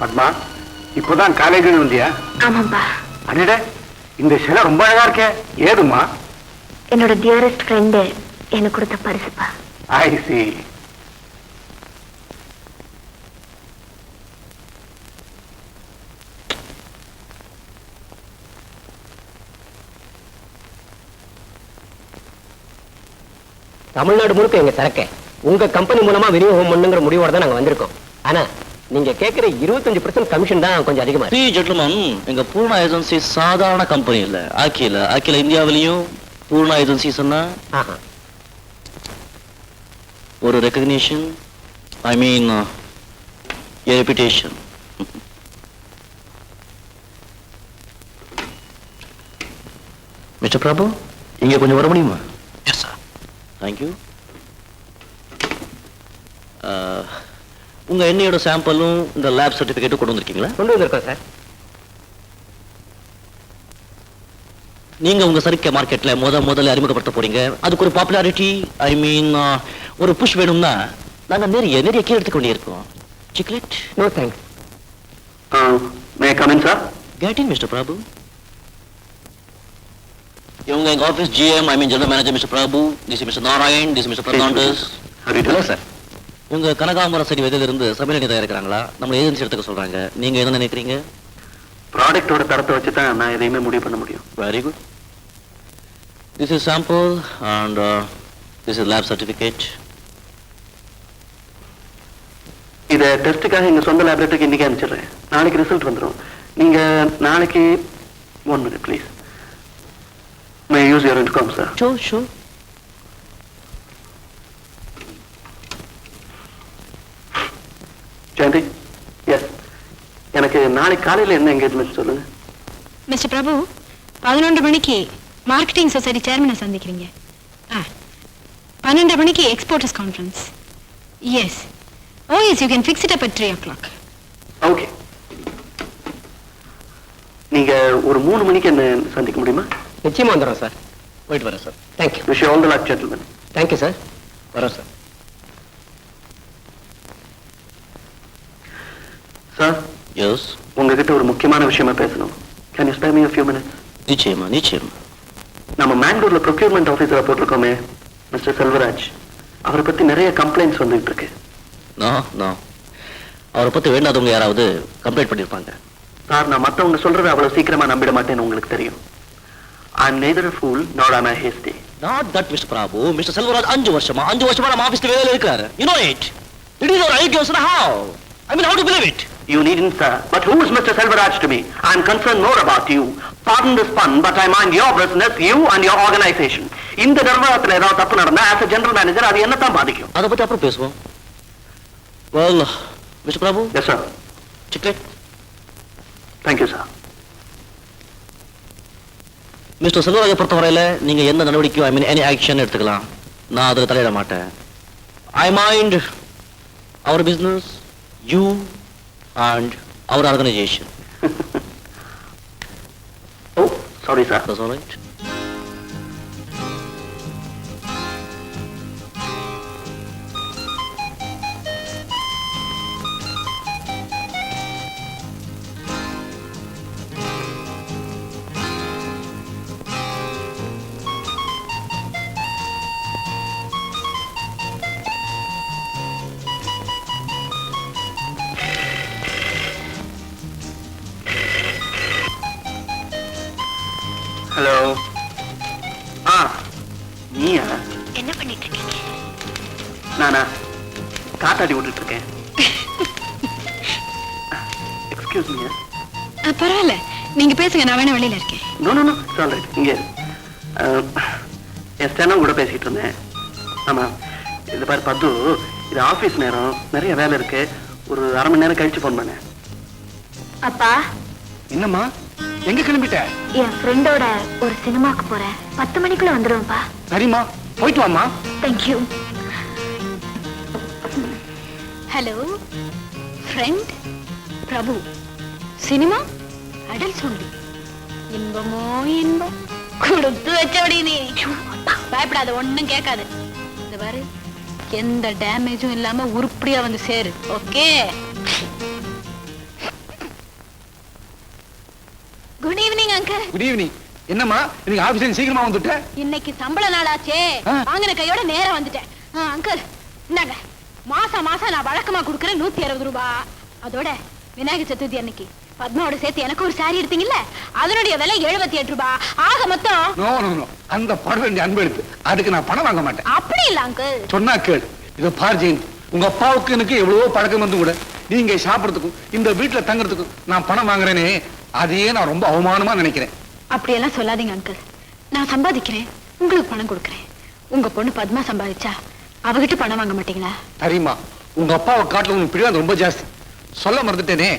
பத்மா, இப்போதான் காலேஜ் வந்தியா? ஆமாம்பா. அடட, இந்த சிலை ரொம்ப அழகா இருக்கே. ஏதுமா? என்னோட டியரஸ்ட் ஃப்ரெண்டு எனக்கு கொடுத்த பரிசுப்பா. ஐ சி. தமிழ்நாடு முழுக்க எங்க சரக்கு உங்க கம்பெனி மூலமா விநியோகம் பண்ணுங்கிற முடிவோட தான் நாங்க வந்திருக்கோம். ஆனா நீங்க கேக்குற 25% கமிஷன் தான் கொஞ்சம் அதிகமா இருக்கு. ஜென்டில்மேன், எங்க பூர்ணா ஏஜென்சி சாதாரண கம்பெனி இல்ல. அகில இந்தியாவிலையும் பூர்ணா ஏஜென்சிஸ்னா ஒரு recognition, I mean a reputation. Mister Prabhu, இங்க கொஞ்சம் வர முடியுமா? Yes sir. தேங்க்யூ. உங்க எண்ணெயோட சாம்பிளும் இந்த லேப் சர்டிபிகேட்டும் கொண்டு வந்திருக்கீங்களா? கொண்டு வந்திருக்கோம் சார். நீங்க உங்க சரக்கு மார்க்கெட்ல முதல்ல அறிமுகப்படுத்த போறீங்க. அதுக்கு ஒரு பாப்புலாரிட்டி, ஐ மீன் ஒரு புஷ் வேணும்னா நாங்க நிறைய கீழே எடுத்துக்க வேண்டியிருக்கோம். Chiclet? No thanks. May come in sir? Get in mister Prabhu. இவங்க எங்க office GM, I mean general manager mister Prabhu. This is mister Narayan, this is mister Prathandas. Hello sir. உங்க கனகாமரம் செடி விதையில இருந்து சமையல் எண்ணெய் தயாரிக்கிறாங்களா? நம்ம ஏஜென்சி எடுத்துக்க சொல்றாங்க. நீங்க என்ன நினைக்கிறீங்க? ப்ராடக்டோட தரத்தை வச்சு தான் நான் எதையுமே முடிவு பண்ண முடியும். Very good. This is sample and this is lab certificate. இதை டெஸ்ட்டுக்காக எங்க சொந்த லேபரேட்டரிக்கு இன்னைக்கு அனுப்பிச்சிடுறேன். நாளைக்கு ரிசல்ட் வந்துடும். நீங்க நாளைக்கு 1 minute please. May use your income sir? Sure. Jayanthi, yes, எனக்கு நாளைக்கு காலையில் என்ன என்கேஜ்மெண்ட் சொல்லுங்க. மிஸ்டர் பிரபு, 11 மணிக்கு மார்க்கெட்டிங் சொசைட்டி சேர்மனை சந்திக்கிறீங்க. 12 மணிக்கு exporters conference. Yes. Oh yes, you can fix it up at 3 o'clock. Okay. நீங்க ஒரு 3 மணிக்கு என்ன சந்திக்க முடியுமா? நிச்சயமா வந்துடும் சார். போயிட்டு வரேன் sir. Thank you. Wish you all the luck gentleman. Thank you sir. வரோம் சார். Sir, yes. உங்ககிட்ட ஒரு முக்கியமான விஷயமா பேசணும். Can you spare me a few minutes? நிச்சயமா. நம்ம மேங்களூர்ல ப்ரொக்யூர்மெண்ட் ஆஃபீஸரா போட்டிருக்கோமே மிஸ்டர் செல்வராஜ், அவரை பத்தி நிறைய கம்ப்ளைண்ட்ஸ் வந்துட்டு இருக்கு. நோ. அவரை பத்தி வேண்டாதவங்க யாராவது கம்ப்ளைண்ட் பண்ணிருப்பாங்க. சார், நான் மத்தவங்க சொல்றதை அவ்வளவு சீக்கிரமா நம்பிட மாட்டேன்னு உங்களுக்கு தெரியும். I'm neither a fool nor am I hasty. Not that, Mr. Prabhu. Mr. Selvaraj 5 வருஷமா நம்ம ஆபீஸ்ல வேலையில இருக்காரு. You know it. It is our ideas. How? I mean, how to believe it? You needn't, sir. But who is Mr. Selvaraj to me? I'm concerned more about you. Pardon this pun, but I mind your business, you and your organization. இந்த நிர்வாகத்துல ஏதாவது தப்பு நடந்தா as a general manager அது என்னத்தான் பாதிக்கும்? அதை பத்தி அப்புறம் பேசுவோம். Well, Mr. Prabhu. Yes, sir. Chicklet. Thank you, sir. Mister செல்வராஜை பொறுத்தவரையில நீங்க எந்த நடவடிக்கையோ, ஐ மீன் எனி ஆக்ஷன் எடுத்துக்கலாம். நான் அதுல தலையிட மாட்டேன். I mind our business, you and our organisation. Oh, sorry, sir. That's all right. Hello. நீயா? என்ன பண்ணிட்டு இருக்கீங்க? நானா காத்தாடி விட்டுட்டு இருக்கேன். Excuse me. பரவாயில்ல, நீங்க பேசுங்க, நான் வேணா வெளியில இருக்கேன். No, sorry. இங்க என் ஸ்டெனோ கூட பேசிட்டு இருந்தேன். ஆமா, இது பாரு பத்து, இது ஆபீஸ் நேரம், நிறைய வேலை இருக்கு. ஒரு அரை மணி நேரம் கழிச்சு போன் பண்ணேன். அப்பா. என்னம்மா, எங்க கிளம்பிட்ட? என் ஃப்ரெண்டோட ஒரு சினிமாக்கு போறேன். 10 மணிக்குள்ள வந்துருவேன்ப்பா. சரிம்மா, போயிட்டு வாம்மா. தேங்க்யூ. ஹலோ ஃப்ரெண்ட் பிரபு. சினிமா அடல்ட் சொல்லி இன்பமோ இன்பம் கொடுத்து வச்சபடி. நீ பயப்படாத, ஒண்ணும் கேட்காது. இந்த பாரு, எந்த டேமேஜும் இல்லாம உருப்படியா வந்து சேரு. Okay? Good evening uncle. Good evening. என்னம்மா இன்னைக்கு ஆபீஸ்ல சீக்கிரமா வந்துட்ட? இன்னைக்கு சம்பள நாளாச்சே, வாங்கின கையோட நேரா வந்துட்டேன். அங்கிள் இந்தாங்க, மாசம் மாசம் நான் வழக்கமா கொடுக்கறேன் 160 ரூபாய். அதோட விநாயகர் சதுர்த்தி அன்னைக்கு பத்மாவோட சேர்த்து எனக்கு ஒரு சாரி எடுத்தீங்கல்ல, அதனுடைய விலை 78 ரூபாய். ஆக மொத்தம் நோ நோ நோ, அந்த படம் வேண்டிய அன்பு எடுத்து அதுக்கு நான் பணம் வாங்க மாட்டேன். அப்படி இல்ல அங்கிள். சொன்னா கேளு. இத பார் ஜெயந்தி, உங்க அப்பாவுக்கு எனக்கு எவ்வளவோ பழக்கம் வந்து கூட நீங்க சாப்பிடறதுக்கும் இந்த வீட்டுல தங்குறதுக்கும் நான் பணம் வாங்குறேனே, அதையே நான் ரொம்ப அவமானமா நினைக்கிறேன். அப்படியெல்லாம் சொல்லாதீங்க அங்கிள். நான் சம்பாதிக்கிறேன், உங்களுக்கு பணம் கொடுக்கறேன். உங்க பொண்ணு பத்மா சம்பாதிச்சா அவகிட்ட பணம் வாங்க மாட்டீங்களா? சரிம்மா, உங்க அப்பாவை காட்டுல உனக்கு பிடிவாதம் ரொம்ப ஜாஸ்தி. சொல்ல மறந்துட்டேனே,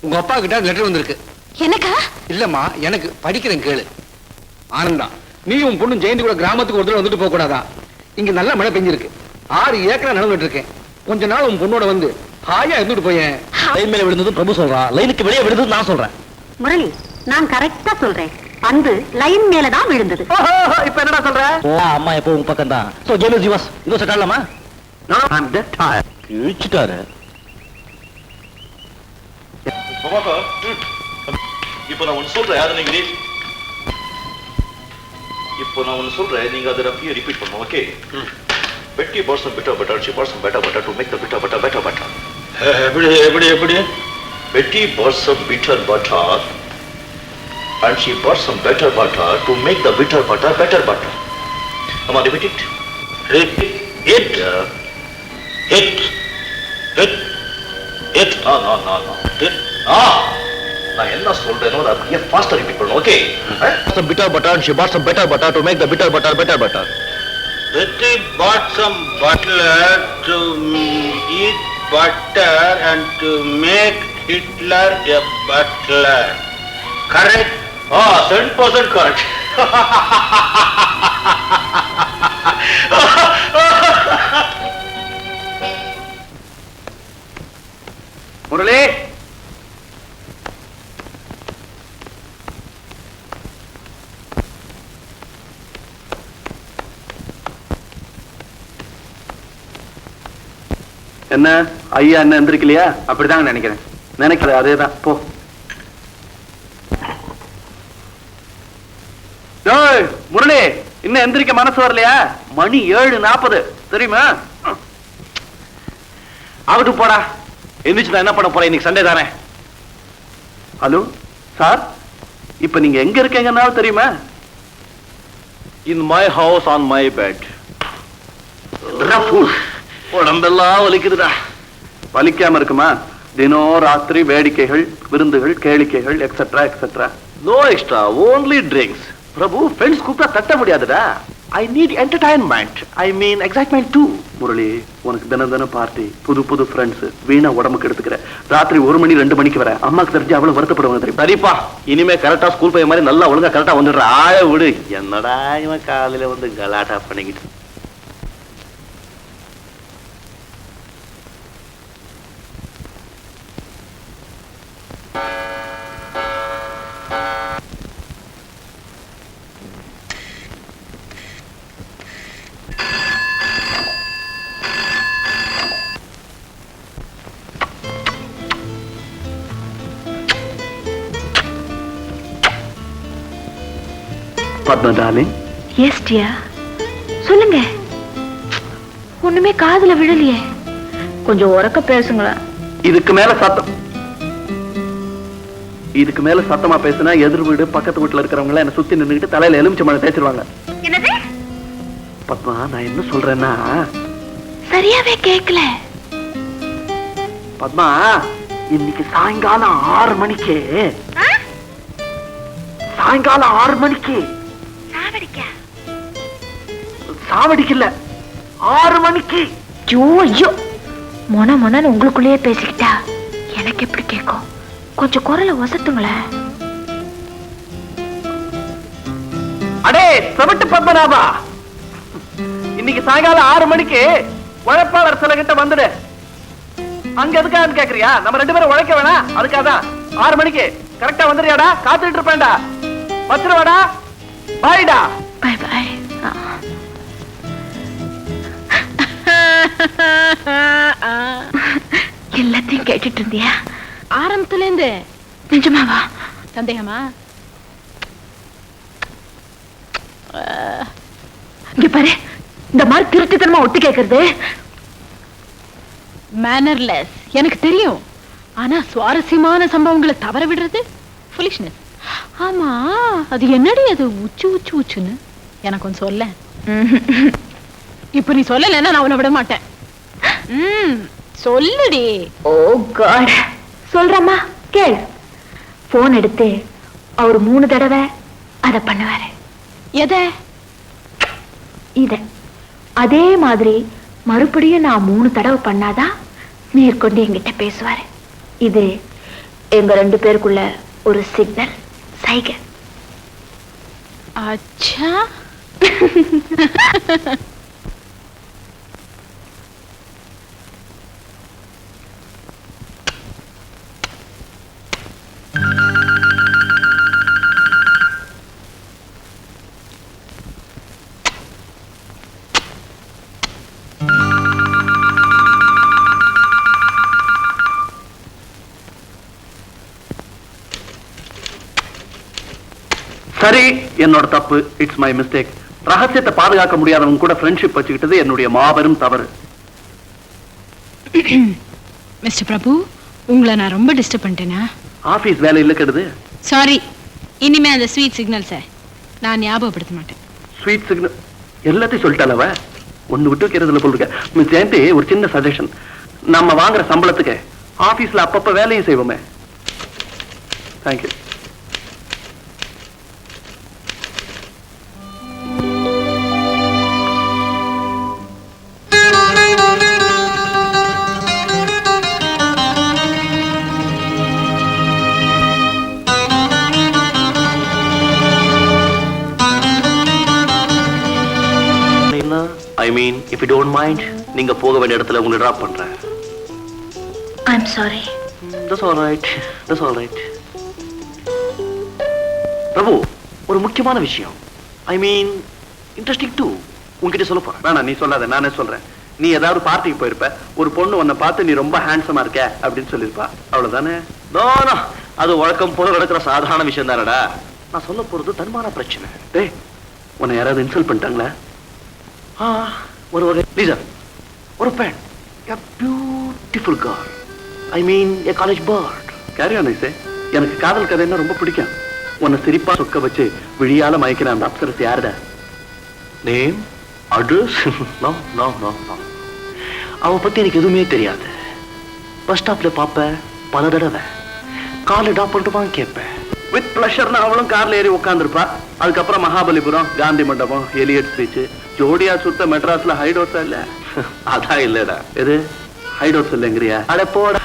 உங்க அப்பா கிட்ட லெட்டர் வந்திருக்கு. எனக்கா? இல்லம்மா, எனக்கு. படிக்கிறேன் கேளு. ஆனந்தா, நீ உன் பொண்ணு ஜெயந்தி கூட கிராமத்துக்கு ஒரு தடவை வந்துட்டு போக கூடாதா? இங்க நல்ல மழை பெஞ்சிருக்கு, 6 ஏக்கரா நிலம் இருக்கேன். கொஞ்ச நாள் உன் பொண்ணோட வந்து ஹாயா இருந்துட்டு போயேன். லைன் மேல விழுந்தது பிரபு சொல்றான், லைனுக்கு வெளியே விழுந்தது நான் சொல்றேன். முரளி, நான் கரெக்டா சொல்றேன். பந்து லைன் மேலதான் விழுந்தது. இப்ப என்னடா சொல்ற? அம்மா எப்போ உங்க பக்கம் தான். So game is yours. இதோ செட் ஆகலாமா? No, I'm dead tired. இழுச்சிட்டாரு. இப்போ நான் ஒன்னு சொல்றேன், அதை நீங்க இப்போ நான் ஒன்னு சொல்றேன், நீங்க அதை அப்படியே ரிப்பீட் பண்ணணும். Okay? Betty bought some bitter butter. She bought some better butter to make the bitter butter better butter. எப்படி? Betty bought some bitter butter and she bought some better butter to make the bitter butter better butter. Come on, repeat it. Repeat it. It. No. It. நான் என்ன சொல்றேனோ அதை அப்படியே ஃபாஸ்டா repeat பண்ணணும். Okay? Some bitter butter and she bought some better butter to make the bitter butter better butter. Betty bought some butter to eat butter and to make Hitler a butler. Correct? 100% correct. Murali, என்ன ஐயா என்ன எந்திரிக்கலையா? அப்படிதாங்க நினைக்கிறேன். நினைக்கிற அதேதான். போ. முரளி, இன்னும் எந்திரிக்க மனசு வரலையா? மணி 7:40 தெரியுமா? ஆகட்டும் போடா. எந்திரிச்சு நான் என்ன பண்ண போறேன்? இன்னைக்கு சண்டே தானே. ஹலோ சார், இப்ப நீங்க எங்க இருக்கீங்கன்னாலும் தெரியுமா? In my house on my bed. உடம்பெல்லாம் வலிக்குதுடா. வலிக்காம இருக்குமா? தினம் ராத்திரி வேடிக்கைகள், விருந்துகள், கேளிக்கைகள் etcetera etcetera. No extra, only drinks. Prabhu, friends கூப்பிட்டா தட்ட முடியாதுடா. I need entertainment. I mean excitement too. Murali, உனக்கு தினம் பார்ட்டி, புது ஃப்ரெண்ட்ஸ், வீணா உடம்புக்கு எடுத்துக்கிற. ராத்திரி 1 மணி 2 மணிக்கு வர அம்மாக்கு தெரிஞ்சு அவ்வளவு வருத்தப்படுவாங்க தெரியும். சரிப்பா, இனிமே கரெக்டா ஸ்கூல் போய் மாதிரி நல்லா ஒழுங்கா கரெக்டா வந்துடுற. ஆழ விடு. என்னடா இவன் காலையில வந்து கலாட்டா பண்ணிக்கிட்டு. பத்மா டார்லிங். எஸ் டியர், சொல்லுங்க. ஒண்ணுமே காதுல விழலையே, கொஞ்சம் உரக்க பேசுங்களேன். இதுக்கு மேல சத்தமா பேசினா எதிர் வீடு பக்கத்து வீட்டுல இருக்கிறவங்க என்ன சுத்தி நின்னுக்கிட்டு தலையில எலுமிச்சை மழை தேய்ச்சிருவாங்க. என்னது? பத்மா, நான் என்ன சொல்றேன்னா, சரியாவே கேட்கல. பத்மா, இன்னைக்கு சாயங்காலம் 6 மணிக்கு சாவடிக்கல 6 மணிக்கு. ஐயோ, மொனன்னு உங்களுக்குள்ளேயே பேசிக்கிட்டா எனக்கு எப்படி கேட்கும்? கொஞ்சம் குரலை வசத்துங்களேன். அடே செவட்டு பத்மநாபா, இன்னைக்கு சாயங்காலம் 6 மணிக்கு உழைப்பாளர் சில கிட்ட வந்துடு. அங்க எதுக்கான்னு கேக்குறியா? நம்ம 2 பேரும் உழைக்க வேணா, அதுக்காதான் 6 மணிக்கு கரெக்டா வந்துடுறியாடா? காத்துட்டு இருப்பேன்டா. வச்சிருவாடா. பாய்டா. Bye bye. எல்லாத்தையும் கேட்டுட்டு இருந்தியா? ஆரம்பத்துல இருந்து. நிஜமாவா? சந்தேகமா? இங்க பாரு, இந்த மாதிரி திருட்டுத்தனமா ஒட்டு கேக்குறது மேனர்லெஸ், எனக்கு தெரியும். ஆனா சுவாரஸ்யமான சம்பவங்களை தவற விடுறது ஃபுலிஷ்னஸ். ஆமா, அது என்னடி அது உச்சு உச்சு உச்சுன்னு எனக்கு கொஞ்சம் சொல்ல. இப்ப நீ சொல்லலைன்னா நான் உன்னை விட மாட்டேன். சொல்லுடி. ஓ காட், சொல்றமா கேள். போன் எடுத்து அவர் 3 தடவை அத பண்ணுவாரு. எதை? இத. அதே மாதிரி மறுபடியும் நான் 3 தடவை பண்ணாதான் மேற்கொண்டு என்கிட்ட பேசுவாரு. இது எங்க 2 பேருக்குள்ள ஒரு சிக்னல், சைகை. அச்சா. சரி, என்னோட தப்பு. It's my mistake. ரகசியத்தை பாதுகாக்க முடியாதவங்க கூட ஃப்ரெண்ட்ஷிப் வச்சுக்கிட்டது என்னுடைய மாபெரும் தவறு. மிஸ்டர் பிரபு, உங்களை நான் ரொம்ப டிஸ்டர்ப் பண்ணிட்டேனா? ஆபீஸ் வேலை இல்ல கெடுது. சாரி. இனிமே அந்த ஸ்வீட் சிக்னல்ஸை நான் ஞாபகப்படுத்த மாட்டேன். ஸ்வீட் சிக்னல் எல்லாத்தையும் சொல்லிட்டாலவ. ஒண்ணு விட்டு வைக்கிறதுல சொல்லுங்க. மிஸ் ஜெயந்தி, ஒரு சின்ன சஜஷன். நம்ம வாங்குற சம்பளத்துக்கு ஆபீஸ்ல அப்பப்ப வேலையும் செய்வோமே. Thank you. I mean, if you don't mind, நீங்க போக வேண்டிய இடத்துல உங்களை டிராப் பண்றேன். I'm sorry. That's all right. That's all right. பிரபு, ஒரு முக்கியமான விஷயம். I mean, interesting too. உன்கிட்ட சொல்ல போறேன். வேணா, நீ சொல்லாத, நானே சொல்றேன். நீ ஏதாவது பார்ட்டிக்கு போயிருப்ப, ஒரு பொண்ணு உன்னை பார்த்து நீ ரொம்ப ஹேண்ட்ஸமா இருக்க அப்படின்னு சொல்லிருப்பா. அவ்வளவுதானே? No, no. அது வழக்கம் போல நடக்கிற சாதாரண விஷயம் தானடா. நான் சொல்ல போறது தன்மான பிரச்சனை. டேய், உன்னை யாராவது இன்சல்ட் பண்ணிட்டாங்களா? ஒரு வகை ரீசன். ஒரு பெண், a beautiful girl. I mean, a college bird. Carry on I say. எனக்கு காதல் கதைன்னா ரொம்ப பிடிக்கும். உன்னை சிரிப்பா சொக்க வச்சு விழியால மயக்கிற அந்த அப்சரஸ் யாருடா? Name, address? No no no no. அவ பத்தி எனக்கு எதுவுமே தெரியாது. பஸ் ஸ்டாப்ல பாப்பேன் பல தடவை. காலை டாப் பண்ணிட்டு கேட்பேன். வித் பிளஷர்னா அவளும் கார்ல ஏறி உட்காந்துருப்பா. அதுக்கப்புறம் மகாபலிபுரம், காந்தி மண்டபம், எலியட் ஸ்பீச், ஜோடியா சுத்த மெட்ராஸ்ல ஹைடோட்ஸா இல்ல? அதான் இல்லடா. எது ஹைடோட்ஸ் இல்லைங்கிறியா? அட போட.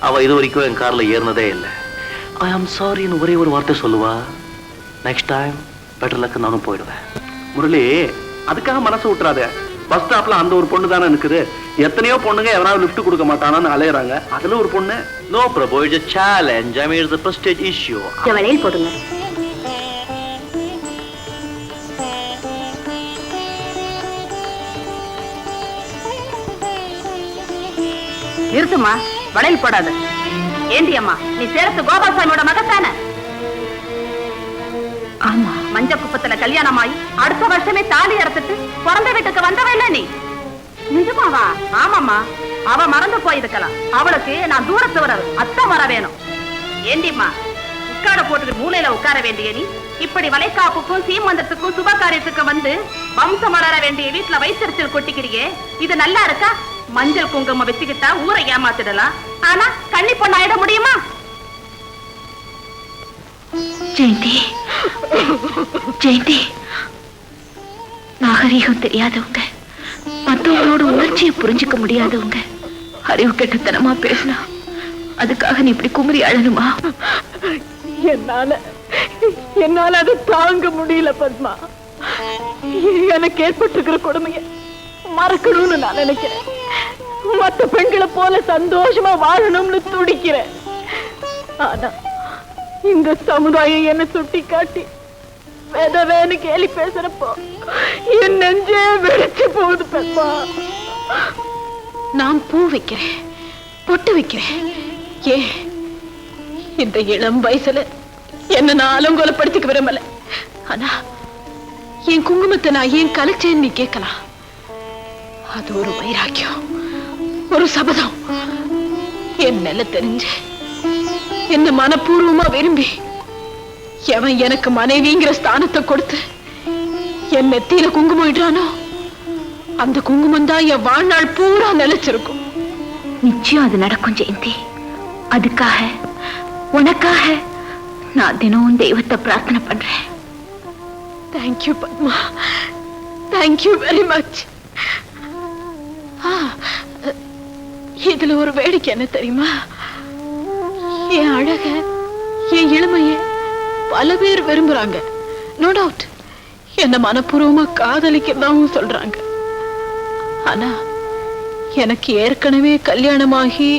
அவ இது வரைக்கும் என் கார்ல ஏறினதே இல்லை. ஐ ஆம் சாரின்னு ஒரே ஒரு வார்த்தை சொல்லுவா. நெக்ஸ்ட் டைம் பெட்டர் லக் நானும் போயிடுவேன். முரளி, அதுக்காக மனசு விட்டுறாத. பஸ் ஸ்டாப்ல அந்த ஒரு பொண்ணு தானே இருக்குது. எத்தனையோ பொண்ணுங்க எவனாவது லிஃப்ட் கொடுக்க மாட்டானான்னு அலையறாங்க. அதுல ஒரு பொண்ணு. No Prabhu, it's a challenge. I mean, it's a prestige issue. வளையல் போடுங்க. நிறுத்துமா, வளையல் போடாத. ஏண்டி அம்மா, நீ சேரத்து கோபால்சாமியோட மகத்தானே? ஆமா. மஞ்ச குப்பத்துல கல்யாணமாயி அடுத்த வருஷமே தாலி அறுத்துட்டு பிறந்த வீட்டுக்கு வந்தவ இல்ல நீ? நிஜமாவா? ஆமாம்மா. அவ மறந்து போயிருக்கலாம். அவளுக்கு நான் தூரத்து வர அத்தை வர வேணும். ஏண்டிம்மா, உட்கார போட்டுட்டு மூலையில உட்கார வேண்டிய நீ இப்படி வளைகாப்புக்கும் சீமந்தத்துக்கும் சுப காரியத்துக்கும் வந்து வம்சம் வளர வேண்டிய வீட்டுல வைத்தறிச்சல் கொட்டிக்கிறியே, இது நல்லா இருக்கா? மஞ்சள் குங்குமம் வச்சுக்கிட்டா ஊரை ஏமாத்திடலாம். ஆனா கன்னி பொண்ணாயிட முடியுமா? ஜெயந்தி, ஜெயந்தி, நாகரீகம் தெரியாதவங்க, மற்றவங்களோட உணர்ச்சியை புரிஞ்சுக்க முடியாதவங்க அறிவு கெட்டத்தனமா பேசினா அதுக்காக நீ இப்படி குமரி அழணுமா? என்னால அது தாங்க முடியல பத்மா. எனக்கு ஏற்பட்டிருக்கிற கொடுமையை மறக்கணும்னு நான் நினைக்கிறேன். மற்ற பெண்களை போல சந்தோஷமா வாழணும்னு துடிக்கிறேன். ஆனா இந்த சமுதாயம் என்ன சுட்டி காட்டி வேதவேன்னு கேலி பேசுறப்போ என் நெஞ்சே வெடிச்சு போகுது பத்மா. நான் பூ வைக்கிறேன், பொட்டு வைக்கிறேன். இந்த இளம் வயசுல என்ன நான் அலங்கோலப்படுத்திக்க விரும்பல. ஆனா என் குங்குமத்தை நான் ஏன் கலைச்சேன்னு நீ கேட்கலாம். அது ஒரு வைராக்கியம், ஒரு சபதம். என் நில தெரிஞ்சு என்ன மனப்பூர்வமா விரும்பி எவன் எனக்கு மனைவிங்கிற ஸ்தானத்தை கொடுத்து என் நெத்தியில குங்குமம் இடுறானோ அந்த குங்குமம் தான் என் வாழ்நாள் பூரா நிலைச்சிருக்கும். நிச்சயம் அது நடக்கும் ஜெயந்தி. அதுக்காக உனக்காக நான் தினமும் தெய்வத்தை பிரார்த்தனை பண்றேன். Thank you Padma, thank you very much. இதுல ஒரு வேடிக்கை என்ன தெரியுமா? என் அழக, என் இளமைய பல பேர் விரும்புறாங்க. நோ டவுட் என்ன மனப்பூர்வமா காதலிக்கிறதாவும் சொல்றாங்க. ஆனா எனக்கு ஏற்கனவே கல்யாணமாகி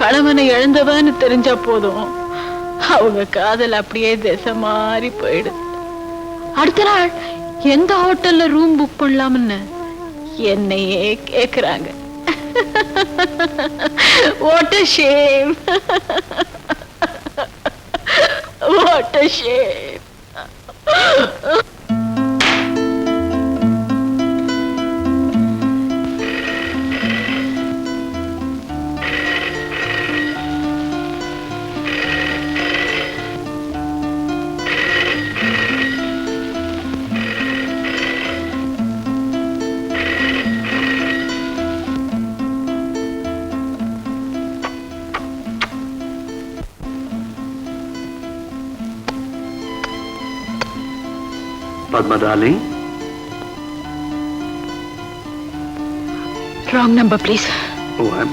கணவனை இழந்தவன்னு தெரிஞ்சா போதும், அவங்க காதல் அப்படியே திசை மாறி போயிடுது. அடுத்த நாள் எந்த ஹோட்டல்ல ரூம் புக் பண்ணலாம்னு என்னையே கேக்குறாங்க. What a shame. What a shame. Padma darling. Wrong number, please. Oh, I'm...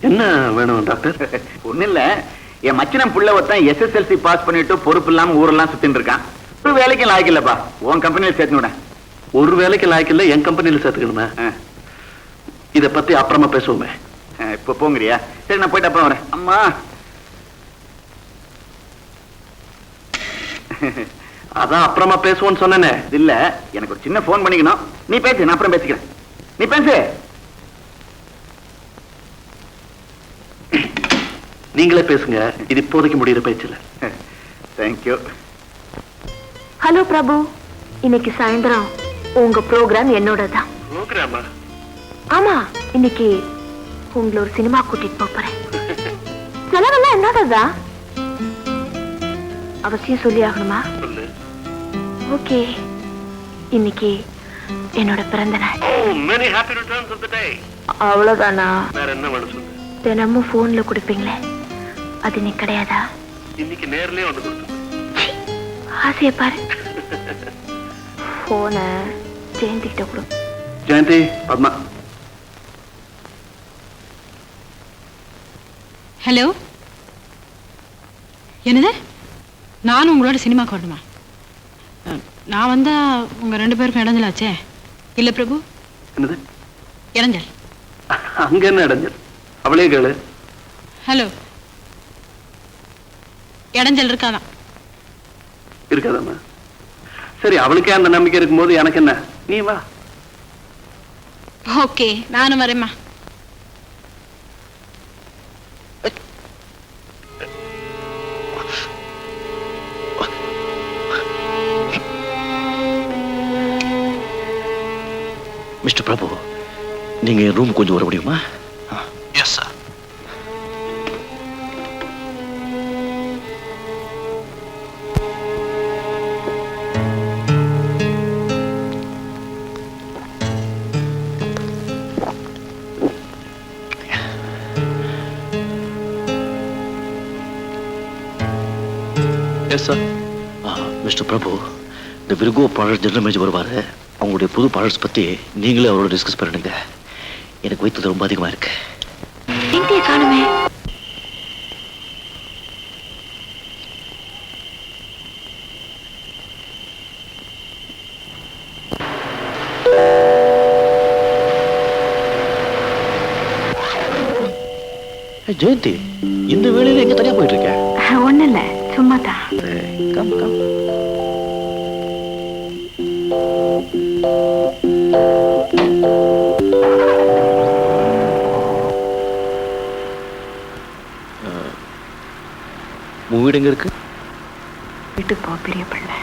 என்ன வேணும் டாக்டர்? ஒண்ணு இல்ல, என் மச்சினம் புள்ள ஒருத்தன் SSLC பாஸ் பண்ணிட்டு பொறுப்பு இல்லாம ஊரெல்லாம் சுத்தின்னு இருக்கான். ஒரு வேலைக்கும் லாய்க்கில்லப்பா, உன் கம்பெனியில சேர்த்து விட. ஒரு வேலைக்கு லாய்க்கில்ல, என் கம்பெனியில சேர்த்துக்கணுமே. இத பத்தி அப்புறமா பேசுவோமே. இப்ப போங்கறியா? சரி, நான் போயிட்டு அப்புறம் வரேன். அம்மா, அதான் அப்புறமா பேசுவோன்னு சொன்னேனே. இல்ல, எனக்கு ஒரு சின்ன போன் பண்ணிக்கணும். நீ பேசு, நான் அப்புறம் பேசிக்கிறேன். நீ பேசு. நீங்களே பேசுங்க, இது இப்போதைக்கு முடிகிற பேச்சில்ல. தேங்க்யூ. ஹலோ பிரபு, இன்னைக்கு சாயந்தரம் உங்க ப்ரோக்ராம் என்னோட தான். ப்ரோக்ராமா? ஆமா, இன்னைக்கு உங்களை ஒரு சினிமா கூட்டிட்டு போறேன். செலவெல்லாம் என்னோடதா? அவசியம் சொல்லி ஆகணுமா? ஓகே, இன்னைக்கு என்னோட பிறந்த நாள். Many happy returns of the day. அவ்வளவுதானா? வேற என்ன வேணும் சொல்லு. தினமும் போன்ல கொடுப்பீங்களே, அது நீ கிடையாதா? இன்னைக்கு நேர்லயே வந்து கொடுத்து. ஆசைய பாரு. போன ஜெயந்தி கிட்ட கொடு. ஜெயந்தி, பத்மா. ஹலோ, என்னது? நானும் உங்களோட சினிமாக்கு வரணுமா? நான் வந்தா உங்க 2 பேருக்கும் இடைஞ்சலாச்சே. இல்ல பிரபு? என்னது இடைஞ்சல்? அங்க என்ன இடைஞ்சல்? அவளே கேளு. ஹலோ, இடைஞ்சல் இருக்காதான்? இருக்காதாம்மா? சரி, அவளுக்கே அந்த நம்பிக்கை இருக்கும்போது எனக்கு என்ன, நீ வா. ஓகே, நானும் வரேம்மா. மிஸ்டர் பிரபு, நீங்க ரூம் கொஞ்சம் வர முடியுமா? Yes sir. Yes sir. Mister Prabhu, இந்த விர்கோ ப்ராடக்ட் ஜெனரல் மேனேஜர் வருவாரு. அவங்களுடைய புது ப்ராடக்ட்ஸ் பத்தி நீங்களே அவரோட டிஸ்கஸ் பண்ணுங்க. எனக்கு வைத்தது ரொம்ப அதிகமா இருக்கு. ஜெயந்தியை காணுமே. ஜெயந்தி, இந்த வேலையில எங்க தனியா போயிட்டு இருக்க? ஒண்ணு இல்ல, சும்மாதான். Come come. வீடு எங்க இருக்கு? வீட்டுக்கு போ பெரிய பிள்ளை.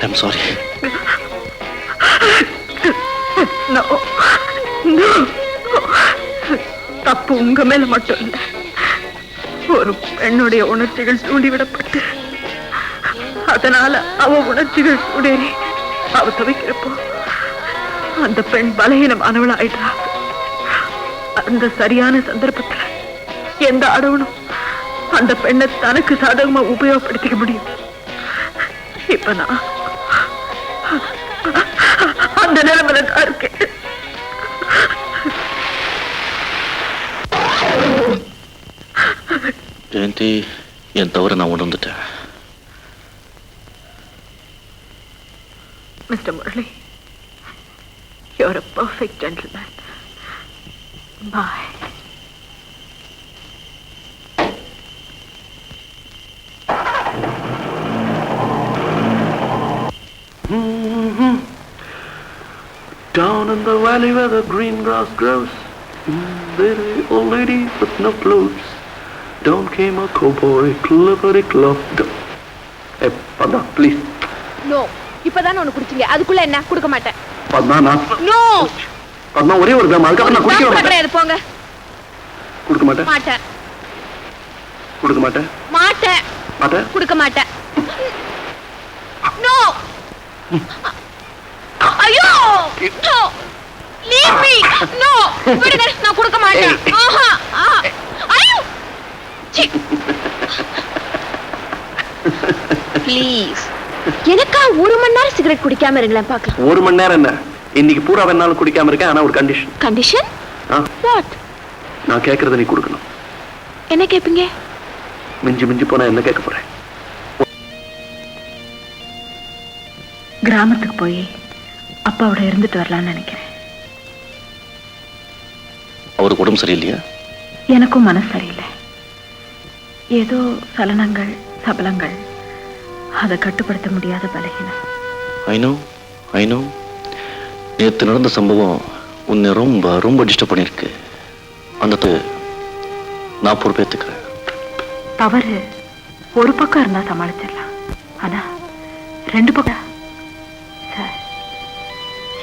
I'm sorry. No. No. தப்பு உங்க மேல மட்டும் இல்ல. ஒரு பெண்ணுடைய உணர்ச்சிகள் தூண்டிவிடப்பட்டு அதனால அவ உணர்ச்சிகள் சூடேறி அவ தவிக்கிறப்போ அந்த பெண் பலகீனமானவள் ஆயிட்டா. அந்த சரியான சந்தர்ப்பத்துல எந்த ஆடவனும் அந்த பெண்ணை தனக்கு சாதகமா உபயோகப்படுத்திக்க முடியும். இப்ப நான் அந்த நிலைமையில தான் இருக்கேன். ஜெயந்தி, என் தவிர நான் உணர்ந்துட்டேன். Mr. Murali, you're a perfect gentleman. Bye. Down in the valley where the green grass grows, there is a old lady with no clothes. Down came a cowboy, clippity clop. Hey, Padma, please. No. இப்பதான் ஒண்ணு குடிச்சீங்க, அதுக்குள்ள என்ன குடுக்க மாட்டேன். Padma, நான் No. Padma, ஒரே ஒரு gram, அதுக்கப்புறம் நான் குடிக்க மாட்டேன். போங்க. குடுக்க மாட்டேன். மாட்டேன். குடுக்க மாட்டேன். மாட்டேன். மாட்டேன். குடுக்க மாட்டேன். No. ஐயோ! No. Leave me. No. விடுங்க, நான் குடுக்க மாட்டேன். ஆஹா. ஐயோ! சி. Please. எனக்கா ஒரு மணி நேரம் சிகரெட் குடிக்காம இருங்களேன் பாக்கலாம். ஒரு மணி நேரம் என்ன? இன்னைக்கு பூரா வேணாலும் குடிக்காம இருக்கேன். ஆனா ஒரு கண்டிஷன். கண்டிஷன்? What? நான் கேக்குறத நீ கொடுக்கணும். என்ன கேப்பீங்க? மிஞ்சி மிஞ்சி போனா என்ன கேட்க போறேன்? கிராமத்துக்கு போய் அப்பாவோட இருந்துட்டு வரலாம்னு நினைக்கிறேன். அவருக்கு உடம்பு சரியில்லையா? எனக்கும் மனசு சரியில்லை. ஏதோ சலனங்கள் சபலங்கள், அதை கட்டுப்படுத்த முடியாத பலகீனம். I know. நேற்று நடந்த சம்பவம் உன்னை ரொம்ப ரொம்ப டிஸ்டர்ப் பண்ணிருக்கு. அந்த நான் பொறுப்பேற்றுக்கிறேன். தவறு ஒரு பக்கம் இருந்தா சமாளிச்சிடலாம், ஆனா ரெண்டு பக்கம். சார்,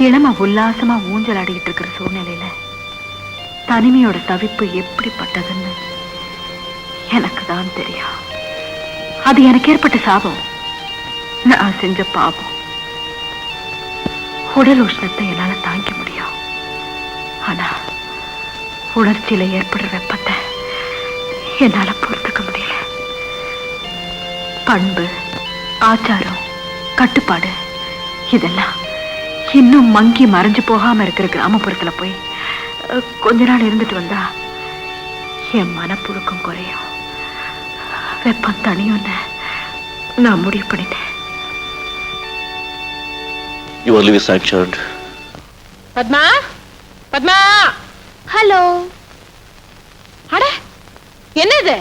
இளம உல்லாசமா ஊஞ்சல் ஆடிக்கிட்டு இருக்கிற சூழ்நிலையில தனிமையோட தவிப்பு எப்படிப்பட்டதுன்னு எனக்கு தான் தெரியும். அது எனக்கு ஏற்பட்ட சாபம், நான் செஞ்ச பாவம். உடல் உஷ்ணத்தை என்னால தாங்க முடியும், ஆனா உணர்ச்சியில ஏற்படுற வெப்பத்தை என்னால பொறுத்துக்க முடியல. பண்பு, ஆச்சாரம், கட்டுப்பாடு இதெல்லாம் இன்னும் மங்கி மறைஞ்சு போகாம இருக்கிற கிராமப்புறத்துல போய் கொஞ்ச நாள் இருந்துட்டு வந்தா என் மனப்புழுக்கம் குறையும், வெப்பம் தனியும்னு நான் முடிவு பண்ணிட்டேன். You are living sanctioned. Padma Padma. Hello. அட என்ன இது,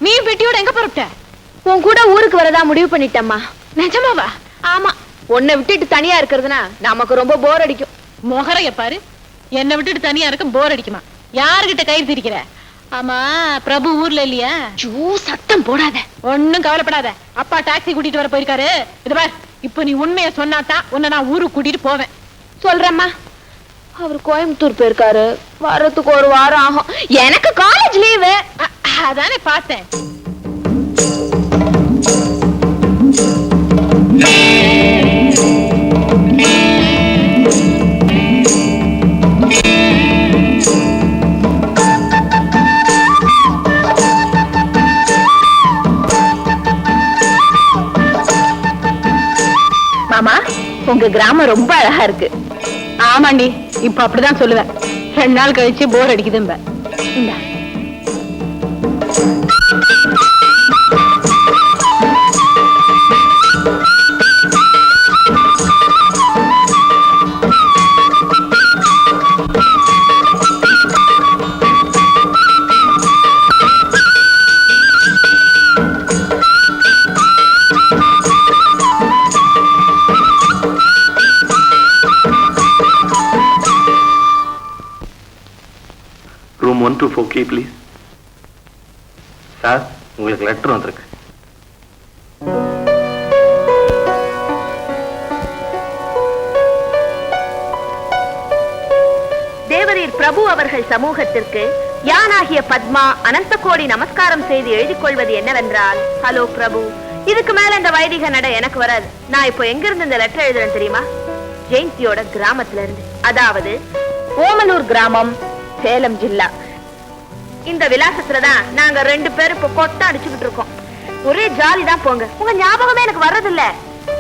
நீ பெட்டியோட எங்க புறப்பட்ட? உன் கூட ஊருக்கு வரதா முடிவு பண்ணிட்டம்மா. நிஜமாவா? ஆமா, உன்னை விட்டுட்டு தனியா இருக்கிறதுனா நமக்கு ரொம்ப போர் அடிக்கும். மொகரைய பாரு, என்னை விட்டுட்டு தனியா இருக்க போர் அடிக்குமா? யாருகிட்ட கயிறு திரிக்கிற? ஆமா, பிரபு ஊர்ல இல்லையா? சத்தம் போடாத. ஒண்ணும் கவலைப்படாத, அப்பா டாக்ஸி கூட்டிட்டு வர போயிருக்காரு. இது பார், இப்ப நீ உண்மையை சொன்னாதான் உன்னை நான் ஊருக்கு கூட்டிட்டு போவேன். சொல்றேம்மா. அவர் கோயம்புத்தூர் போயிருக்காரு, வர்றதுக்கு ஒரு வாரம் ஆகும். எனக்கு காலேஜ் லீவு. அதானே பார்த்தேன். மாமா, உங்க கிராமம் ரொம்ப அழகா இருக்கு. ஆமாண்டி, இப்ப அப்படிதான் சொல்லுவேன். 2 நாள் கழிச்சு போர் அடிக்குதும்ப. இந்தா. Room 124 key please. சார், உங்களுக்கு லெட்டர் வந்திருக்கு. தேவரீர் பிரபு அவர்கள் சமூகத்திற்கு யானாகிய பத்மா அனந்த கோடி நமஸ்காரம் செய்து எழுதிக் கொள்வது என்னவென்றால், ஹலோ பிரபு, இதுக்கு மேல இந்த வைதிக நட எனக்கு வராது. நான் இப்போ எங்க இருந்து இந்த லெட்டர் எழுதுறேன் தெரியுமா? ஜெயந்தியோட கிராமத்துல இருந்து, அதாவது ஓமலூர் கிராமம், சேலம் ஜில்லா. இந்த விலாசத்துலதான் நாங்க 2 பேரும் இப்ப கொட்ட அடிச்சுக்கிட்டு இருக்கோம். ஒரே ஜாலி தான் போங்க. உங்க ஞாபகமே எனக்கு வர்றதில்ல.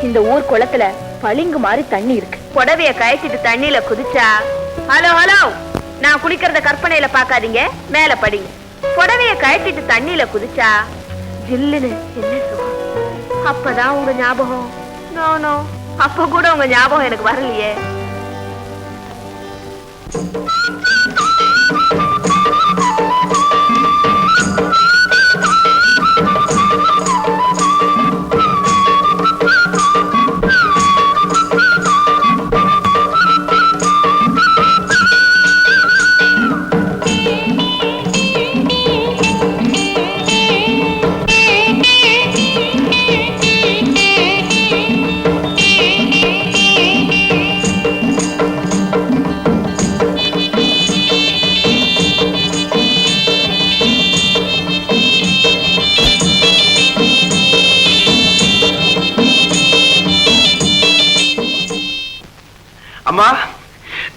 இந்த ஊர் குளத்துல பளிங்கு மாதிரி தண்ணி இருக்கு. புடவைய கயத்திட்டு தண்ணியில குதிச்சா, ஹலோ ஹலோ, நான் குளிக்கிறத கற்பனையில பாக்காதீங்க, மேல படிங்க. புடவைய கயத்திட்டு தண்ணியில குதிச்சா ஜில்லுன்னு என்ன சுகம். அப்பதான் உங்க ஞாபகம். நோ நோ, அப்ப கூட உங்க ஞாபகம் எனக்கு வரலையே. அம்மா,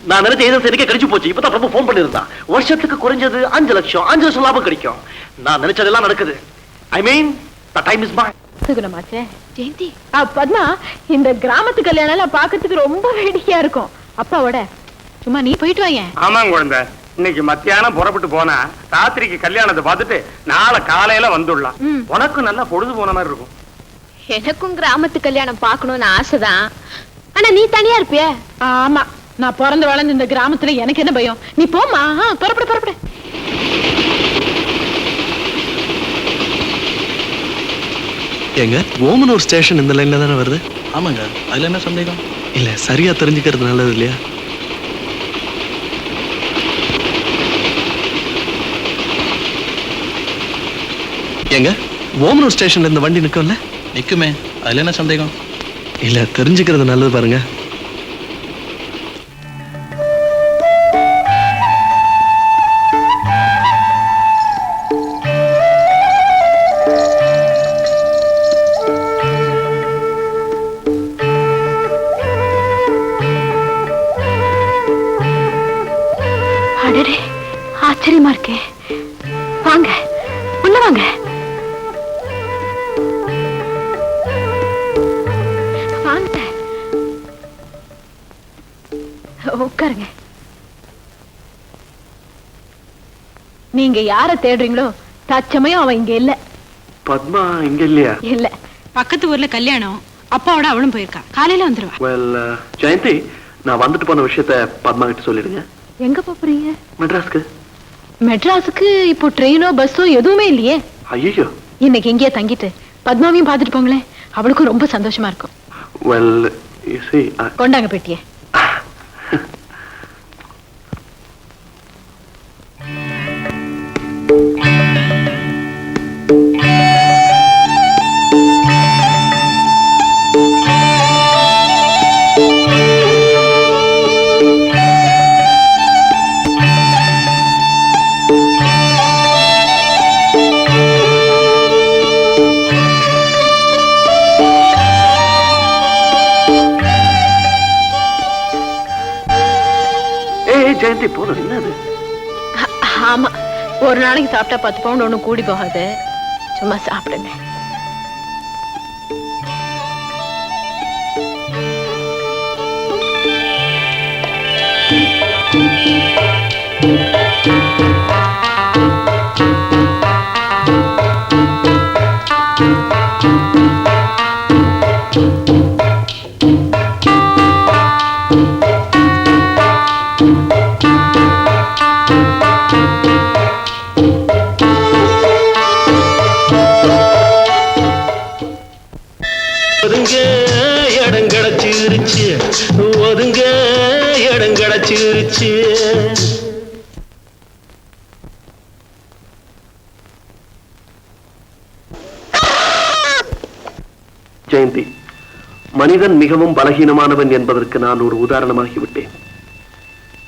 நான் நினைச்ச ஏதோ சரிக்கே கழிச்சு போச்சு. இப்பதான் பிரபு போன் பண்ணிருந்தான். வருஷத்துக்கு குறைஞ்சது 5 லட்சம் லாபம் கிடைக்கும். நான் நினைச்சதெல்லாம் நடக்குது. ஐ மீன், the time is mine. சுகுணமாச்சே. Jayanthi, Padma, இந்த கிராமத்து கல்யாணம் எல்லாம் பாக்கிறதுக்கு ரொம்ப வேடிக்கையா இருக்கும். அப்பாவோட சும்மா நீ போயிட்டு வாங்க. ஆமாங்க குழந்தை, இன்னைக்கு மத்தியானம் புறப்பட்டு போனா ராத்திரிக்கு கல்யாணத்தை பார்த்துட்டு நாளை காலையில வந்துடலாம். உனக்கு நல்லா பொழுது போன மாதிரி இருக்கும். எனக்கும் கிராமத்து கல்யாணம் பார்க்கணும்னு ஆசைதான். ஆனா நீ தனியா இருப்பிய? ஆமா, நான் பிறந்து வளர்ந்து இந்த கிராமத்துல எனக்கு என்ன பயம்? நீ போமா, புறப்பட புறப்பட. ஏங்க, ஓமனூர் ஸ்டேஷன் இந்த லைன்ல தானே வருது? ஆமாங்க, அதுல என்ன சந்தேகம்? இல்ல, சரியா தெரிஞ்சுக்கிறது நல்லது இல்லையா? ஏங்க, ஓமனூர் ஸ்டேஷன்ல இந்த வண்டி நிக்கும்ல? நிக்குமே, அதுல என்ன சந்தேகம்? இல்ல, தெரிஞ்சுக்கிறது நல்லது பாருங்க. அடடே, ஆச்சரியமா இருக்கே. வாங்க, உள்ள வாங்க. வாங்க, உட்காருங்க. நீங்க யார தேடுறீங்களோ தச்சமயம் அவன் இங்க இல்ல. பத்மா இங்க இல்லையா? இல்ல, பக்கத்து ஊர்ல கல்யாணம், அப்பாவோட அவளும் போயிருக்கா. காலையில வந்துருவா. Well, ஜெயந்தி, நான் வந்துட்டு போன விஷயத்த பத்மா கிட்ட சொல்லிடுங்க. எங்க போறீங்க? மெட்ராஸ்க்கு. மெட்ராஸுக்கு இப்போ ட்ரெயினோ பஸ்ஸோ எதுவுமே இல்லையே. ஐயோ, இன்னைக்கு எங்கேயே தங்கிட்டு பத்மாவையும் பார்த்துட்டு போங்களேன், அவளுக்கும் ரொம்ப சந்தோஷமா இருக்கும். வெல் யூ see கொண்டாங்க பெட்டியே. ஜெயந்தி போதும். என்னது? ஆமா, ஒரு நாளைக்கு சாப்பிட்டா 10 பவுண்ட் ஒண்ணும் கூடி போகாது. சும்மா சாப்பிடுங்க. ஒதுங்க இடம் கிடைச்சிருச்சு. ஜெயந்தி, மனிதன் மிகவும் பலகீனமானவன் என்பதற்கு நான் ஒரு உதாரணமாகிவிட்டேன்.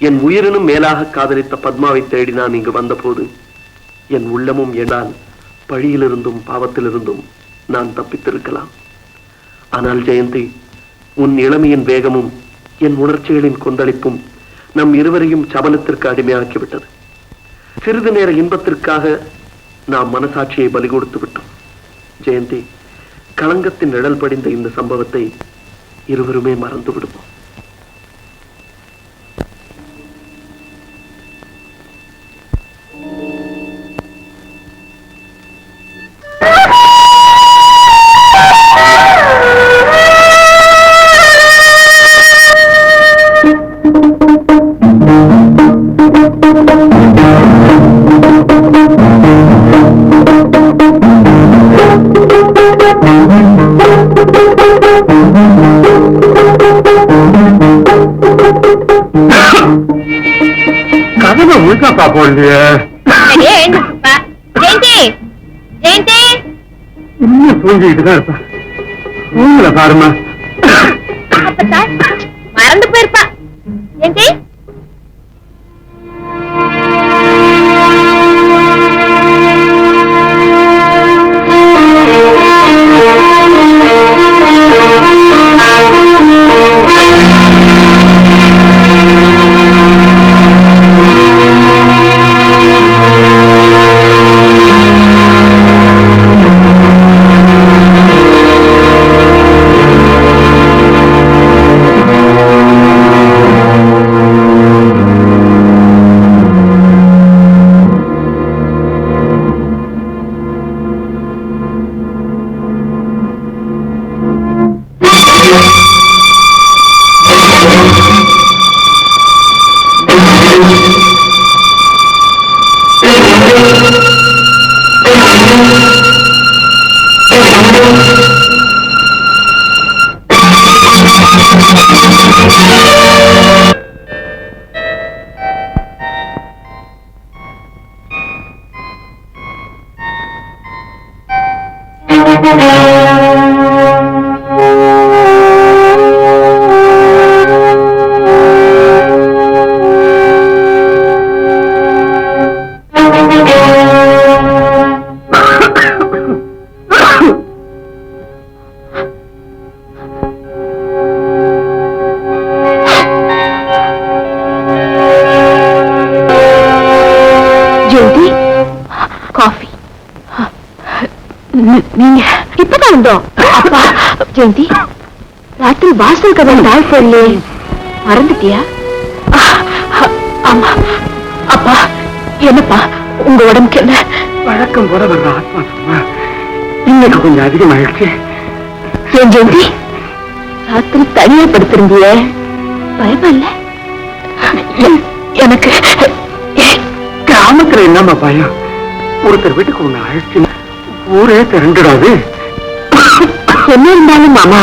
என் உயிரினும் மேலாக காதலித்த பத்மாவை தேடி நான் இங்கு வந்தபோது என் உள்ளமும் என்னால் பழியிலிருந்தும் பாவத்திலிருந்தும் நான் தப்பித்திருக்கலாம். ஆனால் ஜெயந்தி, உன் இளமையின் வேகமும் என் உணர்ச்சிகளின் கொந்தளிப்பும் நம் இருவரையும் சபலத்திற்கு அடிமையாக்கிவிட்டது. சிறிது நேர இன்பத்திற்காக நாம் மனசாட்சியை பலி கொடுத்து விட்டோம். ஜெயந்தி, களங்கத்தின் நிழல் படிந்த இந்த சம்பவத்தை இருவருமே மறந்து விடுவோம். கதவை உள்காப்பா போடலையே. இன்னும் தூங்கிட்டு தான் இருப்பா. தூங்கல பாருமா. மறந்து போயிருப்பா. நீங்க இப்பதான் வந்தோம். அப்பா ஜெயந்தி, ராத்திரி வாசல் கதை நாள் சொல்லி மறந்துட்டியா? ஆமா. அப்பா என்னப்பா உங்க உடம்புக்கு என்ன? வழக்கம் போல வர்ற ஆத்மா இன்னைக்கு கொஞ்சம் அதிகமாயிடுச்சு. ஏன் ஜெயந்தி, ராத்திரி தனியா படுத்திருந்திய? பயமல்ல எனக்கு. கிராமத்துல என்னம்மா பயம்? ஒருத்தர் வீட்டுக்கு ஒண்ணு அழைச்சு ஊரே திரண்டுடாது. என்ன இருந்தாலும் மாமா,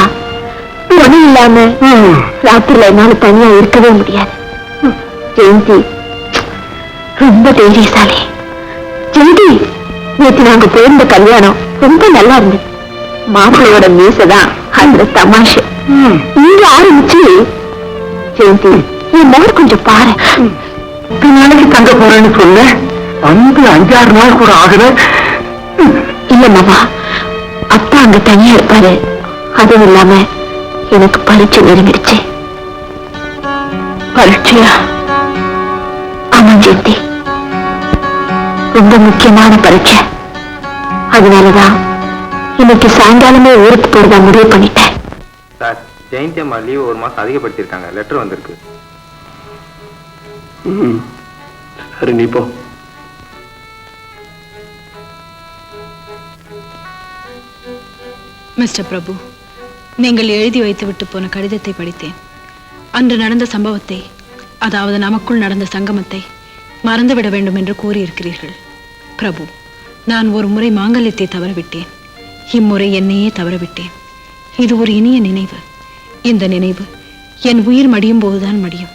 ஒண்ணும் இல்லாம ராத்திரில என்னால தனியா இருக்கவே முடியாது. ஜெயந்தி ரொம்ப தைரியசாலி. ஜெயந்தி, நேற்று நாங்க போயிருந்த கல்யாணம் ரொம்ப நல்லா இருந்தது. மாப்பிள்ளையோட மீசதான் அதுல தமாஷு. இங்க ஆரம்பிச்சு ஜெயந்தி, என் மகள் கொஞ்சம் பாரு. நாளைக்கு தங்க போறேன்னு சொன்ன, வந்து 5-6 நாள் கூட ஆகுது. இல்ல மாமா, அப்பா அங்க தனியா இருப்பாரு. அதுவும் இல்லாம எனக்கு பரீட்சை நெருங்கிடுச்சு. பரீட்சையா? ஆமா ஜெயந்தி, ரொம்ப முக்கியமான பரீட்சை. அதனாலதான் இன்னைக்கு சாயங்காலமே ஊருக்கு போறதா முடிவு பண்ணிட்டேன். சார், ஜெயந்தி அம்மா லீவ் 1 மாசம் அதிகப்படுத்திருக்காங்க. லெட்டர் வந்திருக்கு. சரி, நீ போ. மிஸ்டர் பிரபு, நீங்கள் எழுதி வைத்து விட்டு போன கடிதத்தை படித்தேன். அன்று நடந்த சம்பவத்தை, அதாவது நமக்குள் நடந்த சங்கமத்தை மறந்துவிட வேண்டும் என்று கூறியிருக்கிறீர்கள். பிரபு, நான் ஒரு முறை மாங்கல்யத்தை தவறவிட்டேன். இம்முறை என்னையே தவறவிட்டேன். இது ஒரு இனிய நினைவு. இந்த நினைவு என் உயிர் மடியும் போதுதான் மடியும்,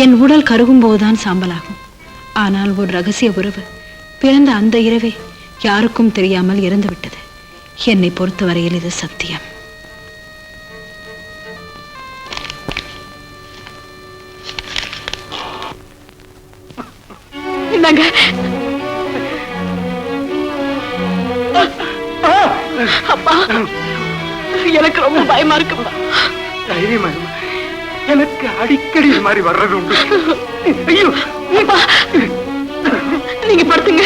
என் உடல் கருகும் போதுதான் சாம்பலாகும். ஆனால் ஒரு ரகசிய உறவு பிறந்த அந்த இரவே யாருக்கும் தெரியாமல் இறந்துவிட்டது. என்னை பொறுத்தவரையில் இது சத்தியம். அப்பா, எனக்கு ரொம்ப பயமா இருக்குப்பா. தைரியமா, எனக்கு அடிக்கடி இது மாதிரி வர்றது உண்டு. ஐயோ, நீங்க படுத்துங்க,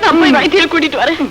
நான் போய் வைத்தியரை கூட்டிட்டு வரேன்.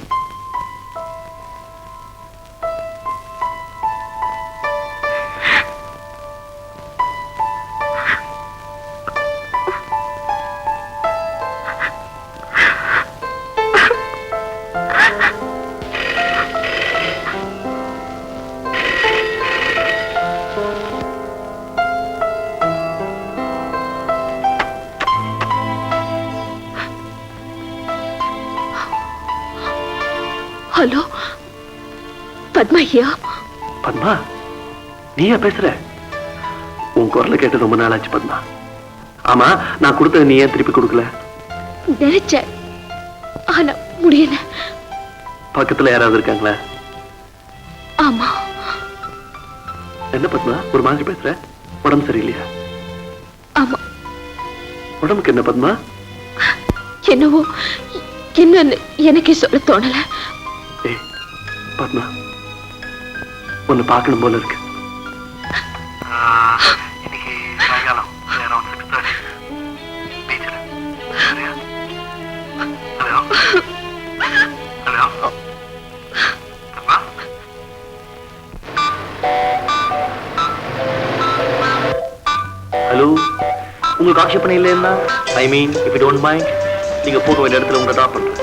ஹலோ, பத்மா ஐயா. பத்மா, நீயா பேசுற? உன் குரலை கேட்டு ரொம்ப நாள் ஆச்சு பத்மா. ஆமா, நான் கொடுத்தது நீ ஏன் திருப்பி கொடுக்கல? நினைச்சேன், ஆனா முடியல. பக்கத்துல யாராவது இருக்காங்களா? ஆமா. என்ன பத்மா ஒரு மாதிரி பேசுற? உடம்பு சரியில்லையா? ஆமா. உடம்புக்கு என்ன பத்மா? என்னவோ என்னன்னு எனக்கே சொல்ல தோணல. ஏய் பத்மா, உன்னை பார்க்கணும் போல இருக்கு. இன்னைக்கு சாயங்காலம் அரௌண்ட் 6:30 பீச்ல. சரியா? Hello hello Padma. ஹலோ, உங்களுக்கு ஆட்சேபனை இல்லைன்னா, I mean if you don't mind, நீங்க போக வேண்டிய இடத்துல உங்களை ட்ராப் பண்றேன்.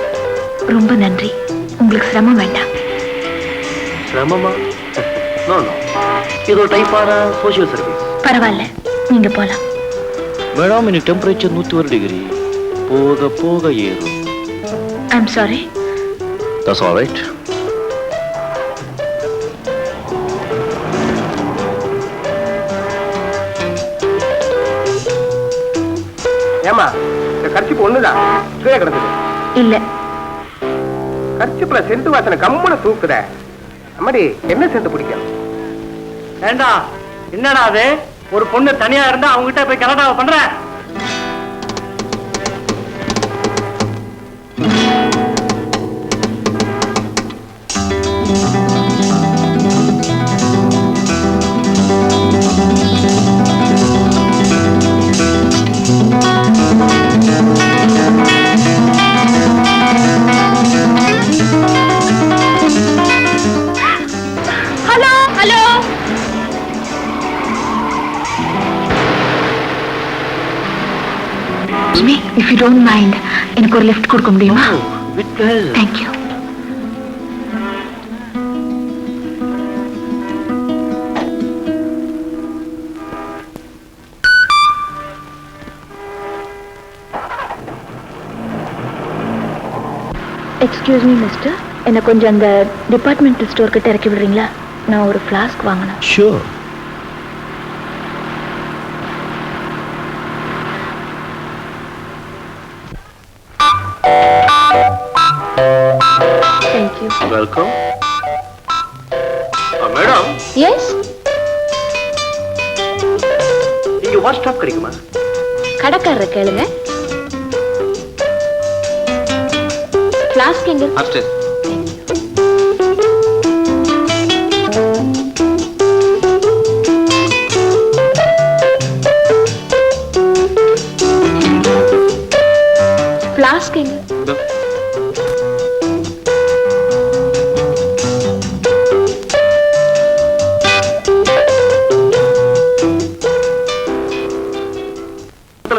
ரொம்ப நன்றி. உங்களுக்கு சிரமம் வேண்டாம். சிரமமா? நோ நோ, இது ஒரு டைப்பான சோஷியல் சர்வீஸ். பரவாயில்ல, நீங்க போலாம். மேடம், இன்னைக்கு டெம்பரேச்சர் 101 டிகிரி. போக போக ஏறும். I'm sorry. That's all right. ஏமா, இந்த கர்ச்சிப்பு ஒண்ணுதான் கீழே கிடக்குது. இல்ல, கர்ச்சிப்புல செண்டு வாசனை கம்முன தூக்குத. அம்மாடி, என்ன செண்டு பிடிக்கும்? ஏண்டா, என்னடா அது? ஒரு பொண்ணு தனியா இருந்தா அவங்ககிட்ட போய் கலட்டாவை பண்ற? if you don't mind, எனக்கு ஒரு லிஃப்ட் கொடுக்க முடியுமா? Thank you. Excuse me mister, என்ன கொஞ்சம் அந்த டிபார்ட்மெண்டல் ஸ்டோர் கிட்ட இறக்கி விடுறீங்களா? நான் ஒரு ஃப்ளாஸ்க் வாங்கணும். Sure. Thank you. Welcome. Madam, yes, இங்க வாட்ச் ஸ்டாப் கிடைக்குமா? கடைக்காரரை கேளுங்க. ஃப்ளாஸ்க் எங்க? அப்ஸ்டேர்ஸ். ஃப்ளாஸ்க் எங்க?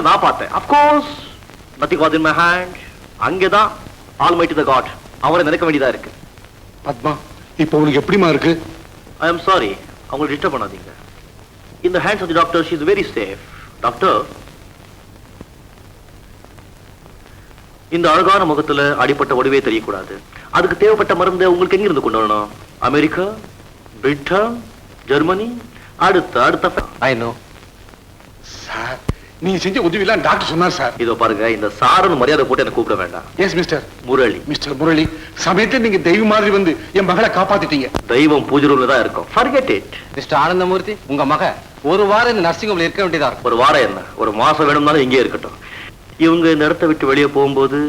நான் பார்த்தேன். of course nothing was in my hand. அங்கதான் Almighty the God அவரை நினைக்க வேண்டியதா இருக்கு. பத்மா, இப்போ உனக்கு எப்படிமா இருக்கு? I am sorry, அவங்களை டிஸ்டர்ப் பண்ணாதீங்க. In the hands of the doctor she is very safe. Doctor, இந்த அழகான முகத்துல அடிப்பட்ட ஒடுவே தெரியக்கூடாது. அதுக்கு தேவைப்பட்ட மருந்தை உங்களுக்கு எங்க இருந்து கொண்டு வரணும்? அமெரிக்கா, பிரிட்டன், ஜெர்மனி, அடுத்த ஐ நோ சார், நீங்க செஞ்ச உதவிலாம் டாக்டர் சொன்னார் சார். இதோ பாருங்க, இந்த சாரன் மரியாதை போட்டு எனக்கு கூப்பிட வேண்டாம். S mister Murali. Mister Murali, சமயத்தில் நீங்க தெய்வம் மாதிரி வந்து என் மகளை காப்பாத்திட்டீங்க. தெய்வம் பூஜை ரூம்ல தான் இருக்கும். forget it. மிஸ்டர் ஆனந்தமூர்த்தி, உங்க மக ஒரு வாரம் இந்த நர்சிங் ஹோம்ல இருக்க வேண்டியதா இருக்கும். ஒரு வாரம் என்ன, ஒரு மாசம் வேணும்னாலும் இங்கே இருக்கட்டும். இவங்க இந்த இடத்தை விட்டு வெளியே போகும்போது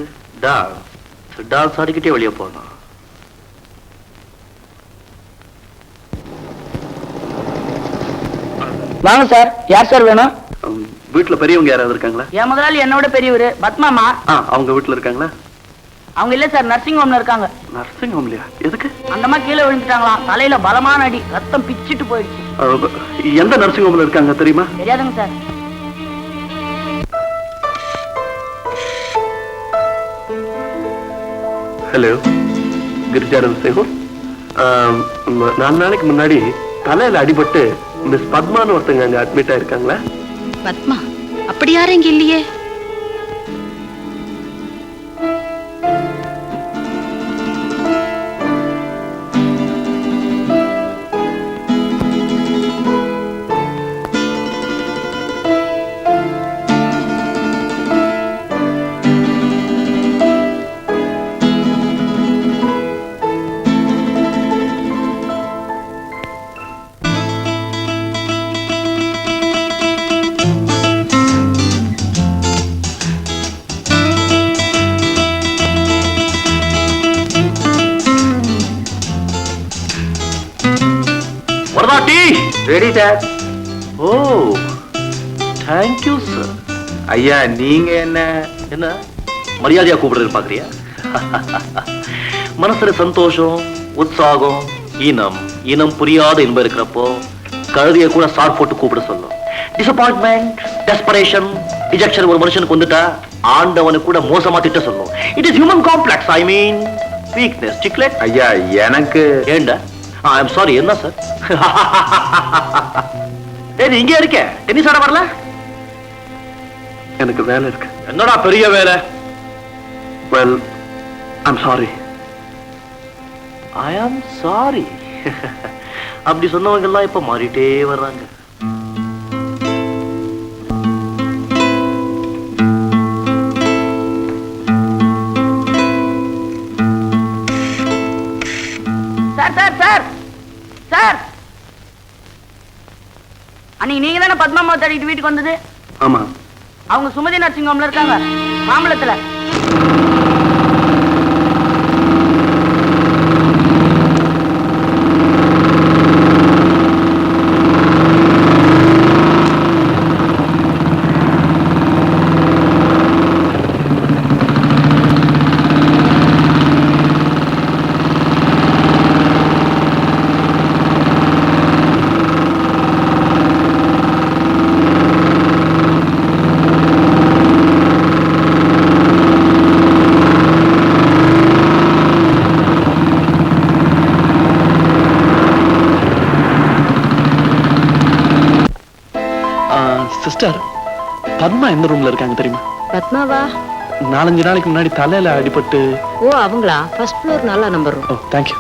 டான்ஸ் ஆடிக்கிட்டே வெளியே போகணும். வாங்க சார். யார் சார் வேணும்? வீட்டுல பெரியவங்க யாராவது இருக்காங்களா? என் முதலாளி என்னோட பெரியவர் பத்மாமா. அவங்க வீட்டுல இருக்காங்களா? அவங்க இல்ல சார், நர்சிங் ஹோம்ல இருக்காங்க. நர்சிங் ஹோம்லயா? எதுக்கு? அந்தமா கீழே விழுந்துட்டாங்களாம். தலையில பலமான அடி, ரத்தம் பிச்சிட்டு போயிடுச்சு. எந்த நர்சிங் ஹோம்ல இருக்காங்க தெரியுமா? தெரியாதுங்க சார். ஹலோ, கிரிஜானந்த் சேகூர். 4 நாளைக்கு முன்னாடி தலையில அடிபட்டு மிஸ் பத்மான்னு ஒருத்தங்க அங்க அட்மிட் ஆயிருக்காங்களா? பத்மா அப்படி யாரும் இங்க இல்லையே. Ready sir. Oh, thank you sir. ஐயா, நீங்க என்ன மரியாதையா கூப்பிடுறது பாக்குறியா? மனசுல சந்தோஷம், உற்சாகம், இனம் புரியாத இன்பம் இருக்கிறப்போ கழுதிய கூட சார் போட்டு கூப்பிட சொல்லும். டிசப்பாயின்ட்மெண்ட், டெஸ்பரேஷன், ரிஜெக்ஷன் ஒரு மனுஷனுக்கு வந்துட்டா ஆண்டவனு கூட மோசமா திட்ட சொல்லும். It is human complex. I mean weakness. Cichlid. ஐயா, எனக்கு ஏண்டா? I am sorry. என்ன சார்? நீ இங்கே இருக்க, டென்னிஸ் ஆட வரல? எனக்கு வேலை இருக்கு. என்னடா பெரிய வேலை? Well, I am sorry. I am sorry. அப்படி சொன்னவங்க எல்லாம் இப்ப மாறிட்டே வர்றாங்க. சார், அன்னைக்கு நீங்க தானே பத்மாமா தேடிட்டு வீட்டுக்கு வந்தது? ஆமா. அவங்க சுமதி நர்சிங் ஹோம்ல இருக்காங்க, மாம்பழத்துல. சிஸ்டர், பத்மா எந்த ரூம்ல இருக்காங்க தெரியுமா? பத்மாவா? 4-5 நாளைக்கு முன்னாடி தலையில அடிபட்டு. ஓ அவங்களா? ஃபர்ஸ்ட் ஃப்ளோர் நல்ல நம்பர். ஓ தேங்க்யூ.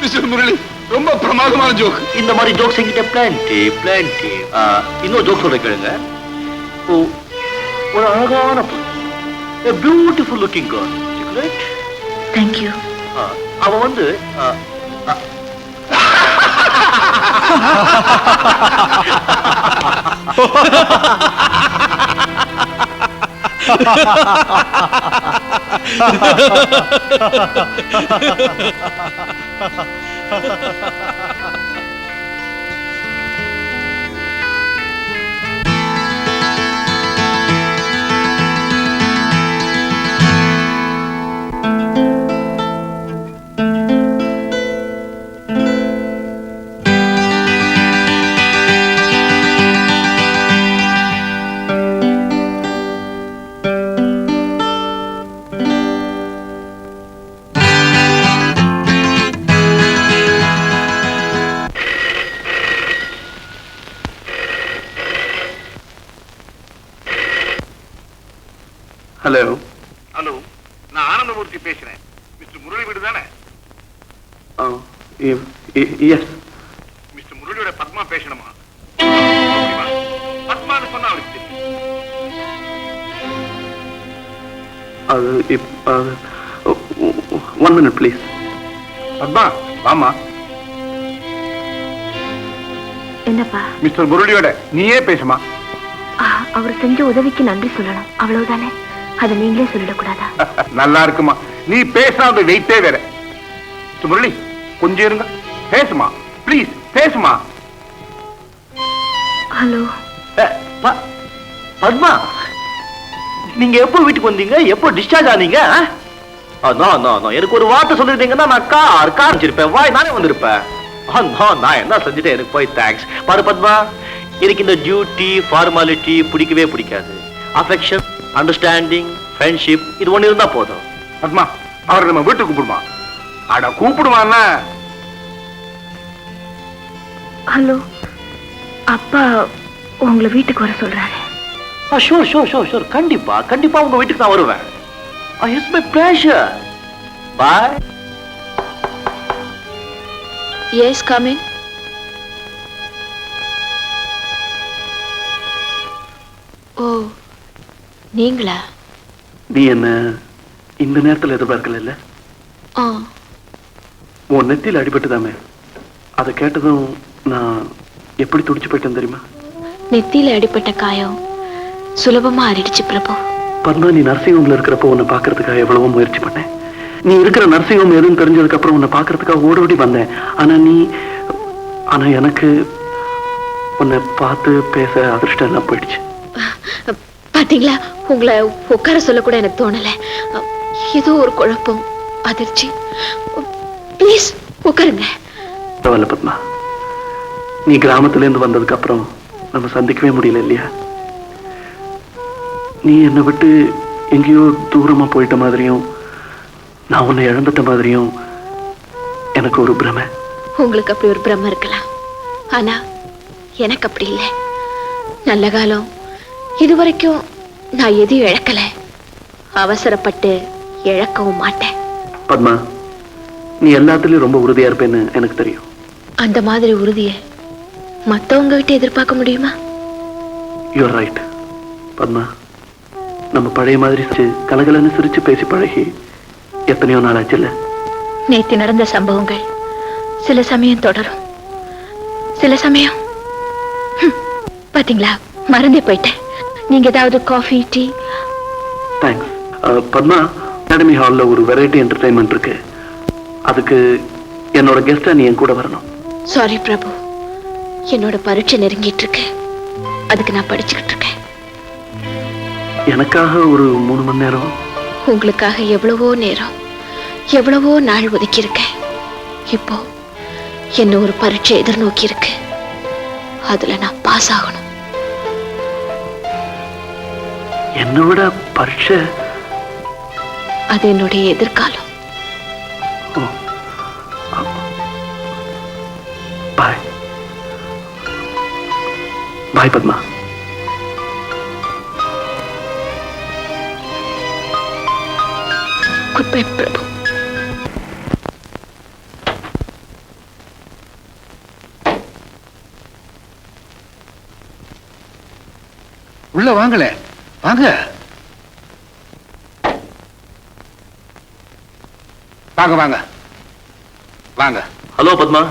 மிஸ்டர் முரளி, ரொம்ப பிரமாதமான ஜோக். இந்த மாதிரி ஜோக்ஸ் என்கிட்ட பிளான்டி. இன்னொரு ஜோக் சொல்ற கேளுங்க. ஒரு அழகான பொண்ணு, பியூட்டிஃபுல் லுக்கிங் கேர்ள். தேங்க்யூ. அவ வந்து ஹலோ. ஹலோ, நான் ஆனந்தமூர்த்தி பேசுறேன். மிஸ்டர் முரளி வீடு தானே? எஸ். மிஸ்டர் முரளியோட பத்மா பேசணுமா? பத்மான்னு சொன்னா அவருக்கு தெரியும். அது 1 minute ப்ளீஸ். பத்மா வாமா. என்னப்பா? மிஸ்டர் முரளியோட நீயே பேசுமா. அவர் செஞ்ச உதவிக்கு நன்றி சொல்லணும், அவ்வளவுதானே. அதை நீங்களே சொல்லிடக்கூடாதா? நல்லா இருக்குமா, நீ பேசாத வெயிட்டே வேற. முரளி கொஞ்சம் இருங்க, பேசுமா ப்ளீஸ், பேசுமா. ஹலோ. பத்மா, நீங்க எப்போ வீட்டுக்கு வந்தீங்க? எப்போ டிஸ்சார்ஜ் ஆனீங்க? எனக்கு ஒரு வார்த்தை சொல்லிருந்தீங்கன்னா நான் கார் வச்சிருப்பேன், வாய் நானே வந்திருப்பேன். நான் என்ன செஞ்சுட்டேன், எனக்கு போய் தேங்க்ஸ். பாரு பத்மா, எனக்கு இந்த டியூட்டி ஃபார்மாலிட்டி பிடிக்கவே பிடிக்காது. அஃபெக்ஷன், அண்டர்ஸ்டாண்டிங், ஃப்ரெண்ட்ஷிப், இது ஒண்ணு இருந்தா போதும். பத்மா, அவரை நம்ம வீட்டுக்கு கூப்பிடுமா? அட கூப்பிடுவான்னா. ஹலோ, அப்பா உங்களை வீட்டுக்கு வர சொல்றாரு. ஷூர், கண்டிப்பா உங்க வீட்டுக்கு நான் வருவேன். It's my pleasure. Bye. Yes, come in. ஓ, நீங்களா? நீ என்ன இந்த நேரத்தில் எதிர்பார்க்கல? உன் நெத்தியில் அடிபட்டுதாமே, அதை கேட்டதும் நான் எப்படி துடிச்சு போயிட்டேன் தெரியுமா? நெத்தியில அடிபட்ட காயம் சுலபமா ஆறிடுச்சு பிரபு. பத்மா, நீ நர்சிங் ஹோம்ல இருக்கிறப்போ உன்னை பாக்குறதுக்காக எவ்வளவோ முயற்சி பண்ணேன். நீ இருக்கிற நர்சிங் ஹோம் எதுன்னு தெரிஞ்சதுக்கு அப்புறம் உன்னை பாக்குறதுக்காக ஓடி வந்தேன். ஆனா எனக்கு உன்னை பார்த்து பேச அதிர்ஷ்டம் எல்லாம் போயிடுச்சு. பாத்தீங்களா, உங்களை உட்கார சொல்ல கூட எனக்கு தோணல. ஏதோ ஒரு குழப்பம், அதிர்ச்சி. ப்ளீஸ் உட்காருங்க. பரவாயில்ல பத்மா, நீ கிராமத்துல இருந்து வந்ததுக்கு அப்புறம் நம்ம சந்திக்கவே முடியல இல்லையா? நீ என்னை விட்டு எங்கேயோ தூரமா போயிட்ட மாதிரியும் நான் உன்னை இழந்துட்ட மாதிரியும் எனக்கு ஒரு பிரமை. உங்களுக்கு அப்படி ஒரு பிரமை இருக்கலாம், ஆனா எனக்கு அப்படி இல்லை. நல்ல காலம் இதுவரைக்கும் நான் எதையும் இழக்கல, அவசரப்பட்டு இழக்கவும் மாட்டேன். பத்மா, நீ எல்லாத்துலயும் ரொம்ப உறுதியா இருப்பேன்னு எனக்கு தெரியும். அந்த மாதிரி உறுதியை மத்தவங்க விட்டு எதிர்பார்க்க முடியுமா? You're right Padma. நம்ம பழைய மாதிரி கலகலன்னு சிரிச்சு பேசி பழகி எத்தனையோ நாள் ஆச்சுல்ல? நேத்து நடந்த சம்பவங்கள் சில சமயம் தொடரும், சில சமயம் பாத்தீங்களா, மறந்தே போயிட்டேன். நீங்க ஏதாவது coffee, tea? Thanks. Padma, academy ஹால்ல ஒரு வெரைட்டி என்டர்டைன்மெண்ட் இருக்கு, அதுக்கு என்னோட கெஸ்டா நீ என் கூட வரணும். சாரி பிரபு, என்னோட பரீட்சை நெருங்கிட்டு இருக்கு, அதுக்கு நான் படிச்சுக்கிட்டு இருக்கேன். எனக்காக ஒரு 3 மணி நேரம்? உங்களுக்காக எவ்வளவோ நேரம், எவ்வளவோ நாள் ஒதுக்கி இருக்கேன். இப்போ என்ன ஒரு பரீட்சை எதிர்நோக்கி இருக்கு, அதுல நான் பாஸ் ஆகணும். என்னோட பரீட்சை அது என்னுடைய எதிர்காலம். பாய் பாய் பத்மா. குட் பை பிரபு. உள்ள வாங்கல, வாங்க வாங்க வாங்க வாங்க. ஹலோ பத்மா.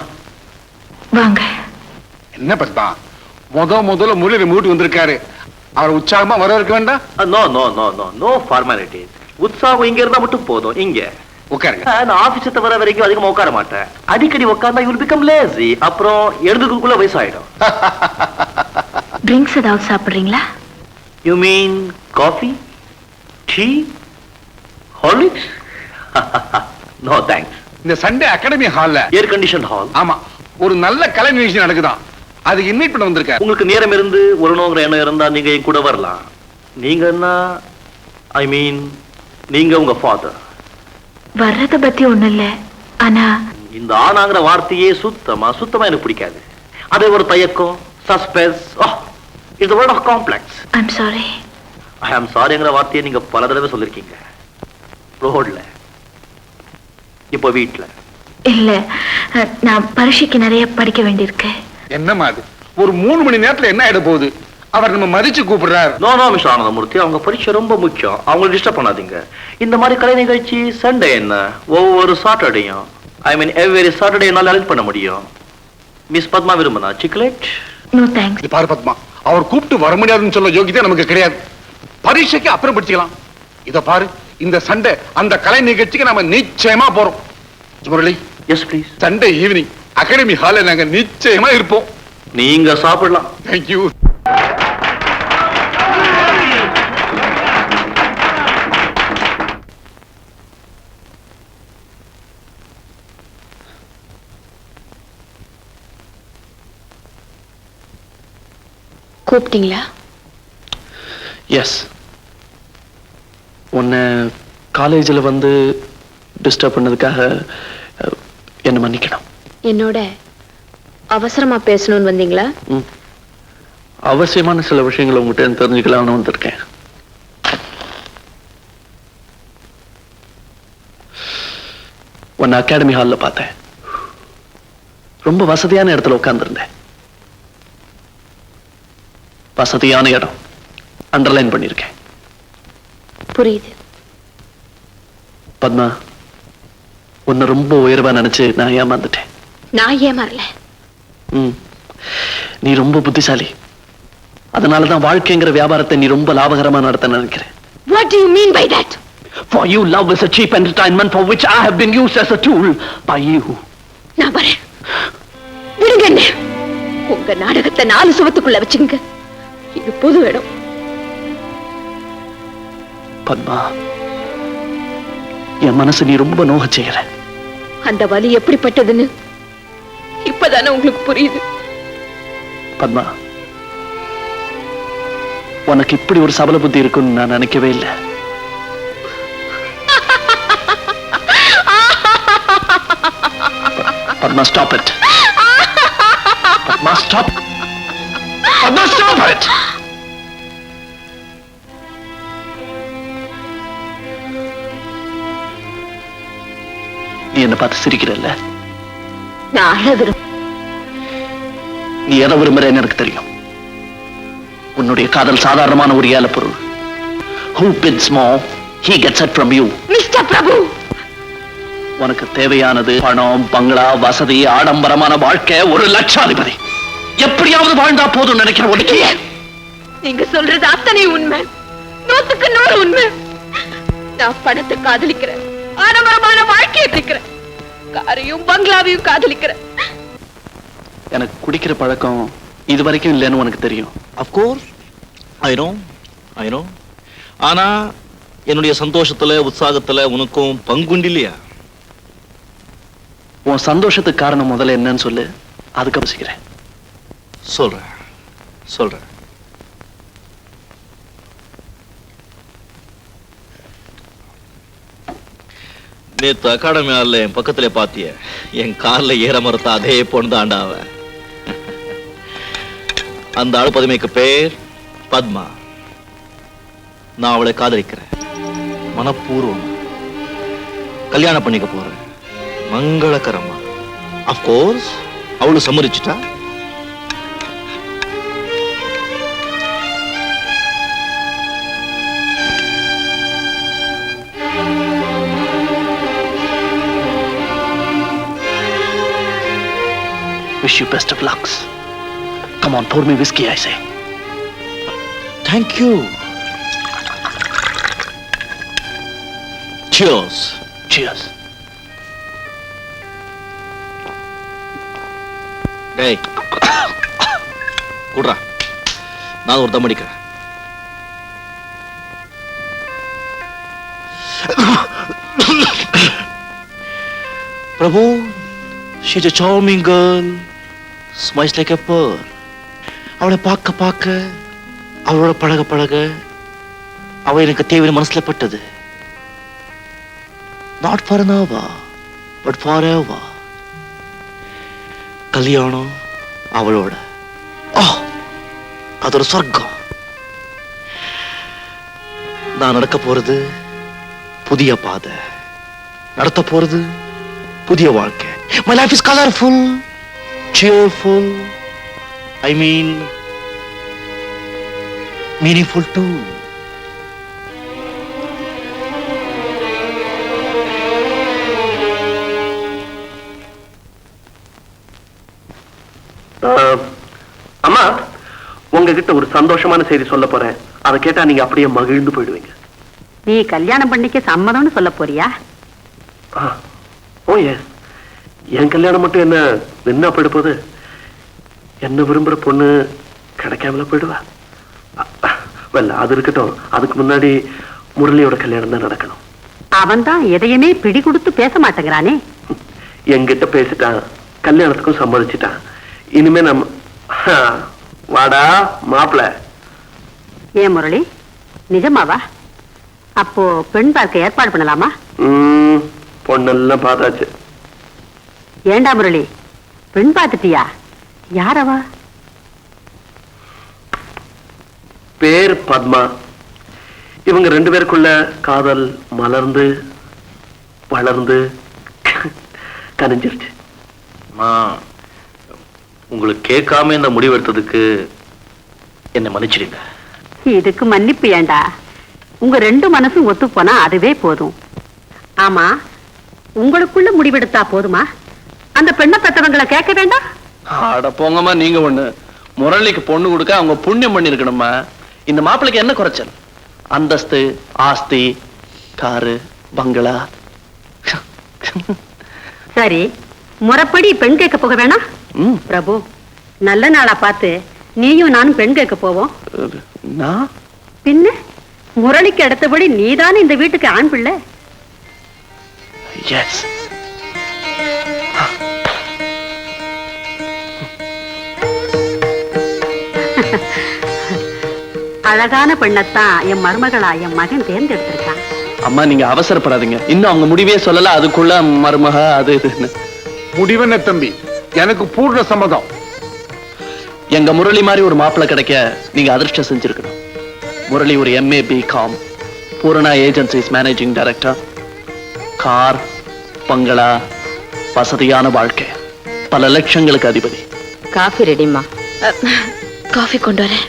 வாங்க. என்ன பத்மா, முதல்ல முரளி மூட்டு வந்திருக்காரு, அவர் உற்சாகமா வர இருக்க வேண்டாம்? No no no no no formality. உற்சாகம் இங்க இருந்தா மட்டும் போதும். இங்க உட்காருங்க. நான் ஆபீஸ் வர வரைக்கும் அதிகமா உட்கார மாட்டேன். அடிக்கடி உட்கார்ந்தா யூ வில் பிகம் லேசி. அப்புறம் எழுதுக்குள்ள வயசாயிடும். ட்ரிங்க்ஸ் ஏதாவது சாப்பிடுறீங்களா? You mean coffee, tea, Horlicks? No thanks. இந்த சண்டே அகாடமி ஹால்ல ஏர் கண்டிஷன் ஹால். ஆமா, ஒரு நல்ல கலை நிகழ்ச்சி நடக்குதான், அது இன்வைட் பண்ண வந்திருக்காரு. உங்களுக்கு நேரம் இருந்து வரணுங்கிற எண்ணம் இருந்தா நீங்க என் கூட வரலாம். நீங்க என்ன, ஐ மீன் நீங்க உங்க ஃபாதர். வர்றத பத்தி ஒண்ணு இல்ல, ஆனா இந்த ஆனாங்கிற வார்த்தையே சுத்தமா எனக்கு பிடிக்காது. அது ஒரு தயக்கம், suspense. It's a word of complex. I'm sorry. I am sorryங்கிற வார்த்தையை நீங்க பல தடவை சொல்லிருக்கீங்க. ரோட்ல, இப்போ வீட்ல. இல்ல, நான் பரீட்சைக்கு நிறைய படிக்க வேண்டியிருக்கு. என்னமா அது, ஒரு 3 மணி நேரத்துல என்ன ஆயிட போகுது? அவர் நம்ம மதிச்சு கூப்பிடுறாரு. நோ நோ மிஸ்டர் ஆனந்தமூர்த்தி, அவங்க பரீட்சை ரொம்ப முக்கியம். அவங்களை டிஸ்டர்ப் பண்ணாதீங்க. இந்த மாதிரி கலை நிகழ்ச்சி சண்டே என்ன, ஒவ்வொரு சாட்டர்டேயும், ஐ மீன் எவ்ரி சாட்டர்டே என்னால அரேஞ்ச் பண்ண முடியும். மிஸ் பத்மா விரும்பினா சிக்லேட்? No thanks. பாரு பத்மா, அவர் கூப்பிட்டு வர முடியாதுன்னு சொல்ல யோகியதை நமக்கு கிடையாது. பரீட்சைக்கு அப்புறம் படிச்சுக்கலாம். இத பாரு, இந்த சண்டே அந்த கலை நிகழ்ச்சிக்கு நாம நிச்சயமா போறோம். Murali, yes please. Sunday evening academy ஹால்ல நாங்க நிச்சயமா இருப்போம். நீங்க சாப்பிடலாம். தேங்க்யூ. கூப்பிட்டீங்களா? எஸ். உன்னை காலேஜில் வந்து டிஸ்டர்ப் பண்ணதுக்காக என்ன மன்னிக்கணும். என்னோட அவசரமா பேசணும்னு வந்தீங்களா? அவசியமான சில விஷயங்களை உங்ககிட்ட தெரிஞ்சுக்கலாம்னு வந்திருக்கேன். உன்னை அகாடமி ஹாலில் பார்த்தேன். ரொம்ப வசதியான இடத்துல உட்கார்ந்துருந்தேன். வசதியான இடம் அண்டர்லைன் பண்ணிருக்கேன். புரியுது. பத்மா, உன்னை ரொம்ப உயர்வா நினைச்சு நான் ஏமாந்துட்டேன். நான் ஏமாறல. நீ ரொம்ப புத்திசாலி. அதனாலதான் வாழ்க்கைங்கிற வியாபாரத்தை நீ ரொம்ப லாபகரமா நடத்த நினைக்கிறேன். What do you mean by that? For you, love is a cheap entertainment for which I have been used as a tool by you. நான் வரேன். விடுங்க என்ன. உங்க நாடகத்தை 4 சுவத்துக்குள்ள வச்சுங்க. இது பொது இடம். பத்மா, என் மனசு நீ ரொம்ப நோக செய்யற. அந்த வலி எப்படிப்பட்டதுன்னு இப்பதானே உங்களுக்கு புரியுது. பத்மா, உனக்கு இப்படி ஒரு சபல புத்தி இருக்குன்னு நான் நினைக்கவே இல்லை. Padma, stop it. Padma, stop. Padma, stop it. நீ என்ன பார்த்து சிரிக்கிறல்ல? நான் அழ நீ எதை விரும்புறேன்னு எனக்கு தெரியும். உன்னுடைய காதல் சாதாரணமான ஒரு ஏல பொருள். Who bids more, he gets it from you. Mr. Prabhu. உனக்கு தேவையானது பணம், பங்களா, வசதி, ஆடம்பரமான வாழ்க்கை, ஒரு லட்சாதிபதி. எப்படியாவது வாழ்ந்தா போதும் நினைக்கிற உனக்கு. நீங்க சொல்றது அத்தனை உண்மை. 100க்கு 100 உண்மை. நான் பணத்தை காதலிக்கிறேன். ஆடம்பரமான வாழ்க்கையை பிடிக்கிறேன். காரையும் பங்களாவையும் காதலிக்கிறேன். எனக்கு குடிக்கிற பழக்கம் இது வரைக்கும் இல்லைன்னு உனக்கு தெரியும். Of course, I know. ஆனா என்னுடைய சந்தோஷத்துல, உற்சாகத்துல உனக்கும் பங்குண்டு இல்லையா? உன் சந்தோஷத்துக்கு காரணம் முதல்ல என்னன்னு சொல்லு, அதுக்கு யோசிக்கிறேன். சொல்றேன். நேத்து அகாடமி ஹால்ல என் பக்கத்துல பாத்திய என் கார்ல ஏற மறுத்த அதே பொண்ணு தாண்டா அவ. அந்த அழுப்பதுமைக்கு பேர் பத்மா. நான் அவளை காதலிக்கிறேன், மனப்பூர்வம் கல்யாணம் பண்ணிக்க போறேன், மங்களகரமா. அப்கோர்ஸ் அவளும் சம்மதிச்சுட்டா. Wish you best of lucks. Come on, pour me whiskey, I say. Thank you. Cheers. Cheers. டேய் குட்ரா, நான் ஒரு தம் அடிக்கிறேன். பிரபு, she's a charming girl, smiles like a pearl. அவளை பார்க்க பார்க்க, அவளோட பழக பழக, அவள் எனக்கு தேவையான மனசுல பட்டது. Not for an hour, but forever. கல்யாணம் அவளோட, அது ஒரு சொர்க்கம். நான் நடக்க போறது புதிய பாதை, நடத்த போறது புதிய வாழ்க்கை. My life is colorful, cheerful, I mean meaningful too. அம்மா, உங்ககிட்ட ஒரு சந்தோஷமான செய்தி சொல்ல போறேன். அதை கேட்டா நீங்க அப்படியே மகிழ்ந்து போயிடுவீங்க. நீ கல்யாணம் பண்ணிக்க சம்மதம்னு சொல்ல போறியா? ஓ எஸ். என் கல்யாணம் மட்டும் என்ன நின்னா போயிட போகுது? என்ன விரும்புற பொண்ணு கிடைக்காமல போயிடுவா? அது இருக்கட்டும், அதுக்கு முன்னாடி முரளியோட கல்யாணம் தான் நடக்கணும். அவன் தான் எதையுமே பிடி கொடுத்து பேச மாட்டேங்கிறானே. என்கிட்ட பேசிட்டான், கல்யாணத்துக்கும் சம்மதிச்சிட்டான். இனிமே நம்ம வாடா மாப்பிள. ஏன் முரளி, நிஜமாவா? அப்போ பெண் பார்க்க ஏற்பாடு பண்ணலாமா? பொண்ணெல்லாம் பார்த்தாச்சு. ஏண்டா முரளி, பெண் பார்த்துட்டியா? யாரவா? பேர் பத்மா. இவங்க ரெண்டு பேருக்குள்ள காதல் மலர்ந்து வளர்ந்து கனிஞ்சிருச்சு. உங்களுக்கு கேட்காம இந்த முடிவெடுத்ததுக்கு என்ன மன்னிச்சிடுங்க. இதுக்கு மன்னிப்பு ஏண்டா? உங்க ரெண்டு மனசும் ஒத்து போனா அதுவே போதும். ஆமா, உங்களுக்குள்ள முடிவெடுத்தா போதுமா? அந்த பெண்ணை பெற்றவங்களை கேட்க வேண்டாம்? ஆட போங்கம்மா, நீங்க ஒண்ணு. முரளிக்கு பொண்ணு கொடுக்க அவங்க புண்ணியம் பண்ணிருக்கணுமா? இந்த மாப்பிளைக்கு என்ன குறைச்சல்? அந்தஸ்து, ஆஸ்தி, காரு, பங்களா. சரி, முறைப்படி பெண் கேட்க போக வேணாம்? பிரபு, நல்ல நாளா பார்த்து நீயும் நானும் பெண் கேட்க போவோம். பின்ன முரளிக்கு அடுத்தபடி நீதானே இந்த வீட்டுக்கு ஆண் பிள்ளை. எஸ். அழகான பெண்ணத்தான் என் மருமகளா என் மகன் தேர்ந்தெடுத்திருக்கான். அம்மா, நீங்க அவசரப்படாதீங்க. இன்னும் அவங்க முடிவே சொல்லல, அதுக்குள்ள மருமக அது இதுன்னு. முடிவென்ன தம்பி, எனக்கு பூர்ண சம்மதம். எங்க முரளி மாதிரி ஒரு மாப்பிள்ளை கிடைக்க நீங்க அதிர்ஷ்டம் செஞ்சிருக்கணும். முரளி ஒரு MA BCom, Poorna agencies managing director, car, பங்களா, வசதியான வாழ்க்கை, பல லட்சங்களுக்கு அதிபதி. காஃபி ரெடிமா? காஃபி கொண்டு வரேன்.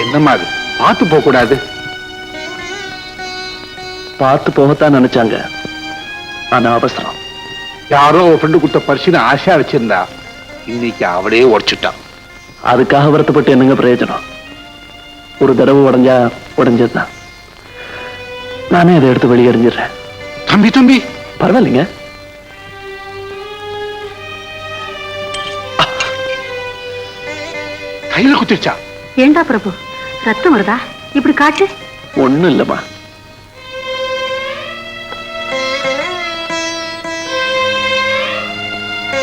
என்னம்மா அது? பார்த்து போக கூடாது? பார்த்து போகத்தான் நினைச்சாங்க, ஆனா அவசரம். யாரோ ஒரு ஃப்ரெண்டு கொடுத்த பரிசுன்னு ஆசையா வச்சிருந்தா, இன்னைக்கு அவளே உடைச்சுட்டான். அதுக்காக வருத்தப்பட்டு என்னங்க பிரயோஜனம்? ஒரு தடவை உடைஞ்சா உடைஞ்சதுதான். நானே அதை எடுத்து வெளியே எறிஞ்சிடுறேன். தம்பி தம்பி, பரவாயில்லைங்க. கையில குத்திருச்சா? ஏண்டா பிரபு, ரத்தம் வருதா? இப்படி காட்டு. ஒண்ணும் இல்லம்மா.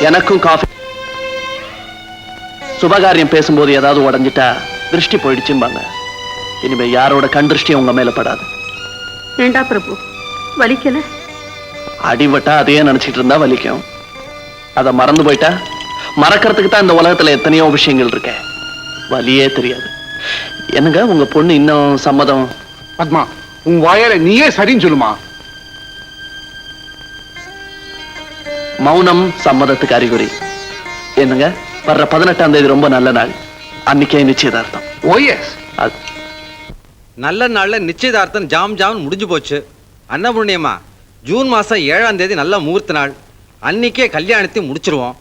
எனக்கும் காஃபி. சுபகாரியம் பேசும்போது ஏதாவது உடஞ்சிட்டா திருஷ்டி போயிடுச்சும்பாங்க. இனிமே யாரோட கண் திருஷ்டியும் உங்க மேல படாது. ஏண்டா பிரபு, வலிக்கல? அடிபட்டா அதையே நினைச்சிட்டு இருந்தா வலிக்கும். அதை மறந்து போயிட்டா மறக்கிறதுக்கு தான் இந்த உலகத்துல எத்தனையோ விஷயங்கள் இருக்க. வலியே தெரியாது. என்னங்க உங்க பொண்ணு இன்னும் சம்மதம்? பத்மா, உன் வாயால நீயே சரின்னு சொல்லுமா. மௌனம் சம்மதத்துக்கு அறிகுறி. என்னங்க வர்ற 18ஆம் தேதி ரொம்ப நல்ல நாள். அன்னைக்கே நிச்சயதார்த்தம். ஓஎஸ். நல்ல நாள்ல நிச்சயதார்த்தம் ஜாம் ஜாம் முடிஞ்சு போச்சு. அன்னபூர்ணியம்மா, ஜூன் மாசம் 7ஆம் தேதி நல்ல முகூர்த்த நாள். அன்னைக்கே கல்யாணத்தை முடிச்சிருவோம்.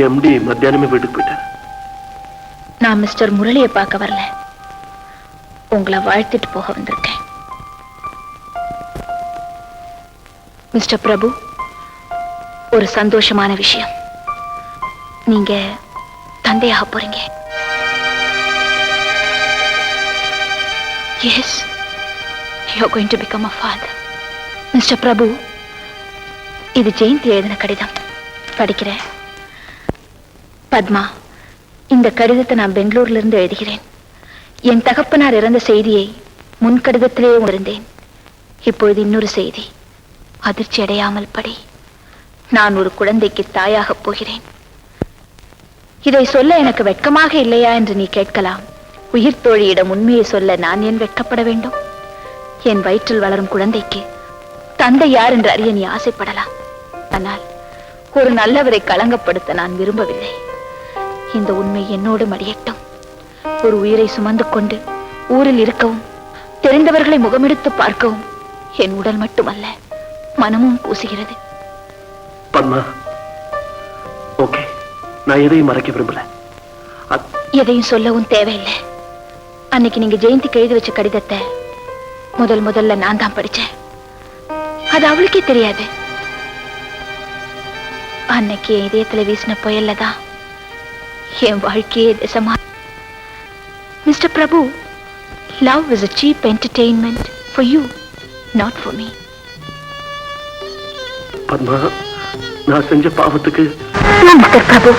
எம்டி மத்தியானமே வீட்டுக்கு போயிட்டார். நான் மிஸ்டர் முரளியை பார்க்க வரல, உங்களை வாழ்த்திட்டு போக வந்திருக்கேன். மிஸ்டர் பிரபு, ஒரு சந்தோஷமான விஷயம். நீங்க தந்தையாக போறீங்க. Yes, you are going to become a father. Mister Prabhu, இது ஜெயந்தி எழுதின கடிதம். படிக்கிறேன். பத்மா, இந்த கடிதத்தை நான் பெங்களூர்ல இருந்து எழுதுகிறேன். என் தகப்பனார் இறந்த செய்தியை முன் கடிதத்திலே உணர்ந்தேன். இப்பொழுது இன்னொரு செய்தி. அதிர்ச்சி அடையாமல் படி. நான் ஒரு குழந்தைக்கு தாயாக போகிறேன். இதை சொல்ல எனக்கு வெட்கமாக இல்லையா என்று நீ கேட்கலாம். உயிர் தோழியிடம் உண்மையை சொல்ல நான் ஏன் வெட்கப்பட வேண்டும்? என் வயிற்றில் வளரும் குழந்தைக்கு தந்தை யார் என்று அறிய நீ ஆசைப்படலாம். ஆனால் ஒரு நல்லவரை களங்கப்படுத்த நான் விரும்பவில்லை. இந்த உண்மை என்னோடு மடியட்டும். ஒரு உயிரை சுமந்து கொண்டு ஊரில் இருக்கவும், தெரிந்தவர்களை முகமெடுத்து பார்க்கவும் என் உடல் மட்டுமல்ல, மனமும் கூசுகிறது. பத்மா, ஓகே, நான் எதையும் மறைக்க விரும்பல. எதையும் சொல்லவும் தேவையில்லை. அன்னைக்கு நீங்க ஜெயந்திக்கு எழுதி வச்ச கடிதத்தை முதல்ல நான் தான் படிச்சேன். அது அவளுக்கே தெரியாது. அன்னைக்கு என் இதயத்துல வீசின புயல்லதான் என் வாழ்க்கையே திசமா. Mister Prabhu, love is a cheap entertainment for you, not for me. Padma, நான் செஞ்ச பாவத்துக்கு. மிஸ்டர் பிரபு,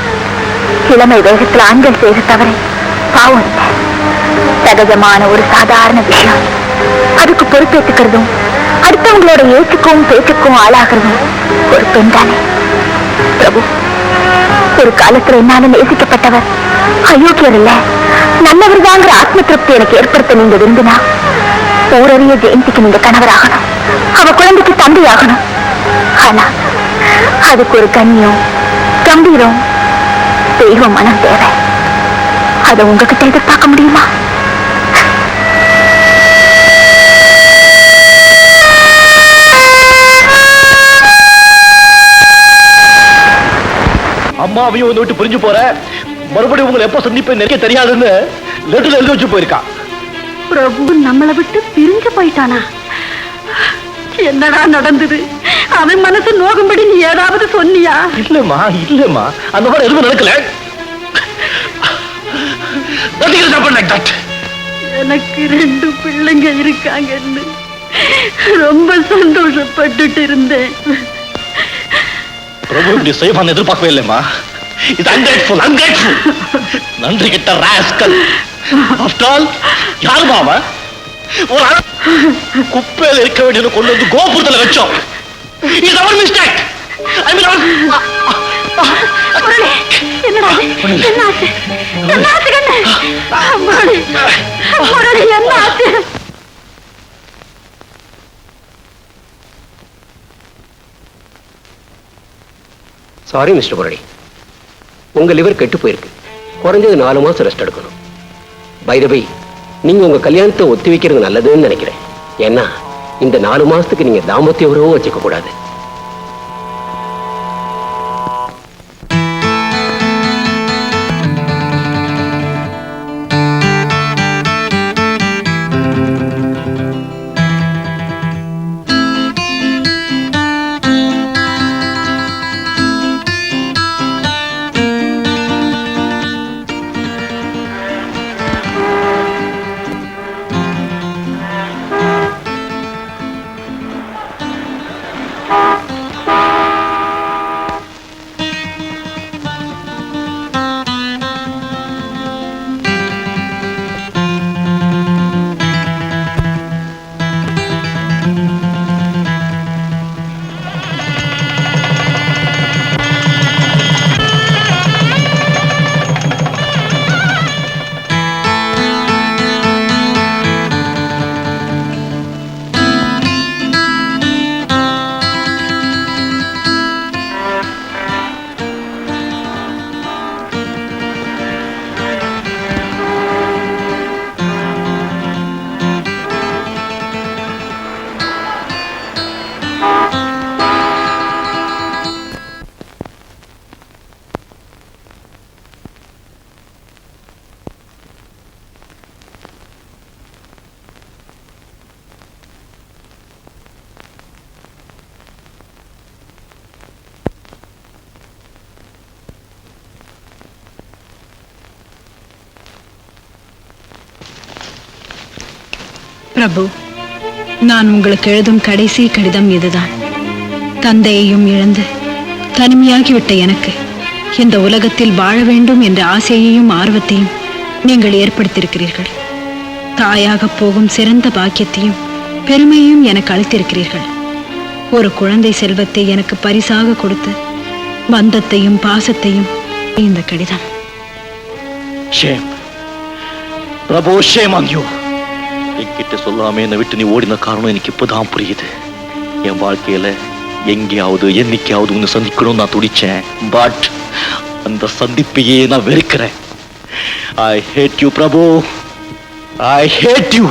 இளமை வேகத்தில் ஆண்கள் செய்த தவறை பாவம் இல்லை. சகஜமான ஒரு சாதாரண விஷயம். அதுக்கு பொறுப்பேற்றுக்கிறதும் அடுத்தவங்களோட ஏற்றுக்கும் பேச்சுக்கும் ஆளாகிறதும் ஒரு பெண் தானே. பிரபு, ஒரு காலத்துல என்னால நேசிக்கப்பட்டவர் அயோக்கியர் இல்ல, நல்லவர் தாங்கிற ஆத்ம திருப்தி எனக்கு ஏற்படுத்த நீங்க விரும்பினா ஊரறிய ஜெயந்திக்கு நீங்க கணவராகணும், அவ குழந்தைக்கு தந்தையாகணும். ஆனா அதுக்கு ஒரு கண்ணியம், கம்பீரம், தெய்வ மனம் தேவை. அதை உங்ககிட்ட எதிர்பார்க்க முடியுமா? அம்மாவையும் வந்து விட்டு பிரிஞ்சு போற, மறுபடியும் உங்களை எப்ப சந்திப்பேன் நிறைய தெரியாதுன்னு லெட்டர்ல எழுதி வச்சு போயிருக்கா. பிரபு நம்மளை விட்டு பிரிஞ்சு போயிட்டானா? என்னடா நடந்தது? அவன் மனசு நோகும்படி நீ ஏதாவது சொன்னியா? இல்லம்மா, அந்த மாதிரி எதுவும் நடக்கல. எனக்கு 2 பிள்ளைங்க இருக்காங்கன்னு ரொம்ப சந்தோஷப்பட்டுட்டு இருந்தேன். பிரபு இப்படி செய்வான்னு எதிர்பார்க்கவே இல்லைம்மா. இது ungrateful. நன்றி கிட்ட ராஸ்கல். ஆஃப்டர் ஆல் யாருமா அவன்? ஒரு குப்பையில் இருக்க வேண்டியது கொண்டு வந்து கோபுரத்தில் வச்சோம். இது அவர் மிஸ்டேக். என்னடா என்னாச்சு? என்னாச்சு கண்ணு? என்னாச்சு? சாரி மிஸ்டர் முரளி, உங்க லிவர் கெட்டு போயிருக்கு. குறைஞ்சது 4 மாசம் ரெஸ்ட் எடுக்கணும். பை தி வே, நீங்க உங்க கல்யாணத்தை ஒத்தி வைக்கிறது நல்லதுன்னு நினைக்கிறேன். ஏன்னா இந்த 4 மாசத்துக்கு நீங்க தாம்பத்திய உறவும் வச்சுக்க கூடாது. பிரபு, நான் உங்களுக்கு எழுதும் கடைசி கடிதம் இதுதான். தந்தையையும் இழந்து தனிமையாகிவிட்ட எனக்கு இந்த உலகத்தில் வாழ வேண்டும் என்ற ஆசையையும் ஆர்வத்தையும் நீங்கள் ஏற்படுத்தியிருக்கிறீர்கள். தாயாக போகும் சிறந்த பாக்கியத்தையும் பெருமையையும் எனக்கு அளித்திருக்கிறீர்கள். ஒரு குழந்தை செல்வத்தை எனக்கு பரிசாக கொடுத்து பந்தத்தையும் பாசத்தையும் இந்த கடிதம். Shame Prabhu, shame on you. என்கிட்ட சொல்லாம என்னை விட்டு நீ ஓடின காரணம் எனக்கு இப்பதான் புரியுது. என் வாழ்க்கையில எங்கேயாவது என்னைக்காவது உன்னை சந்திக்கணும்னு நான் துடிச்சேன். பட் அந்த சந்திப்பையே நான் வெறுக்கிறேன். I hate you Prabhu, I hate you.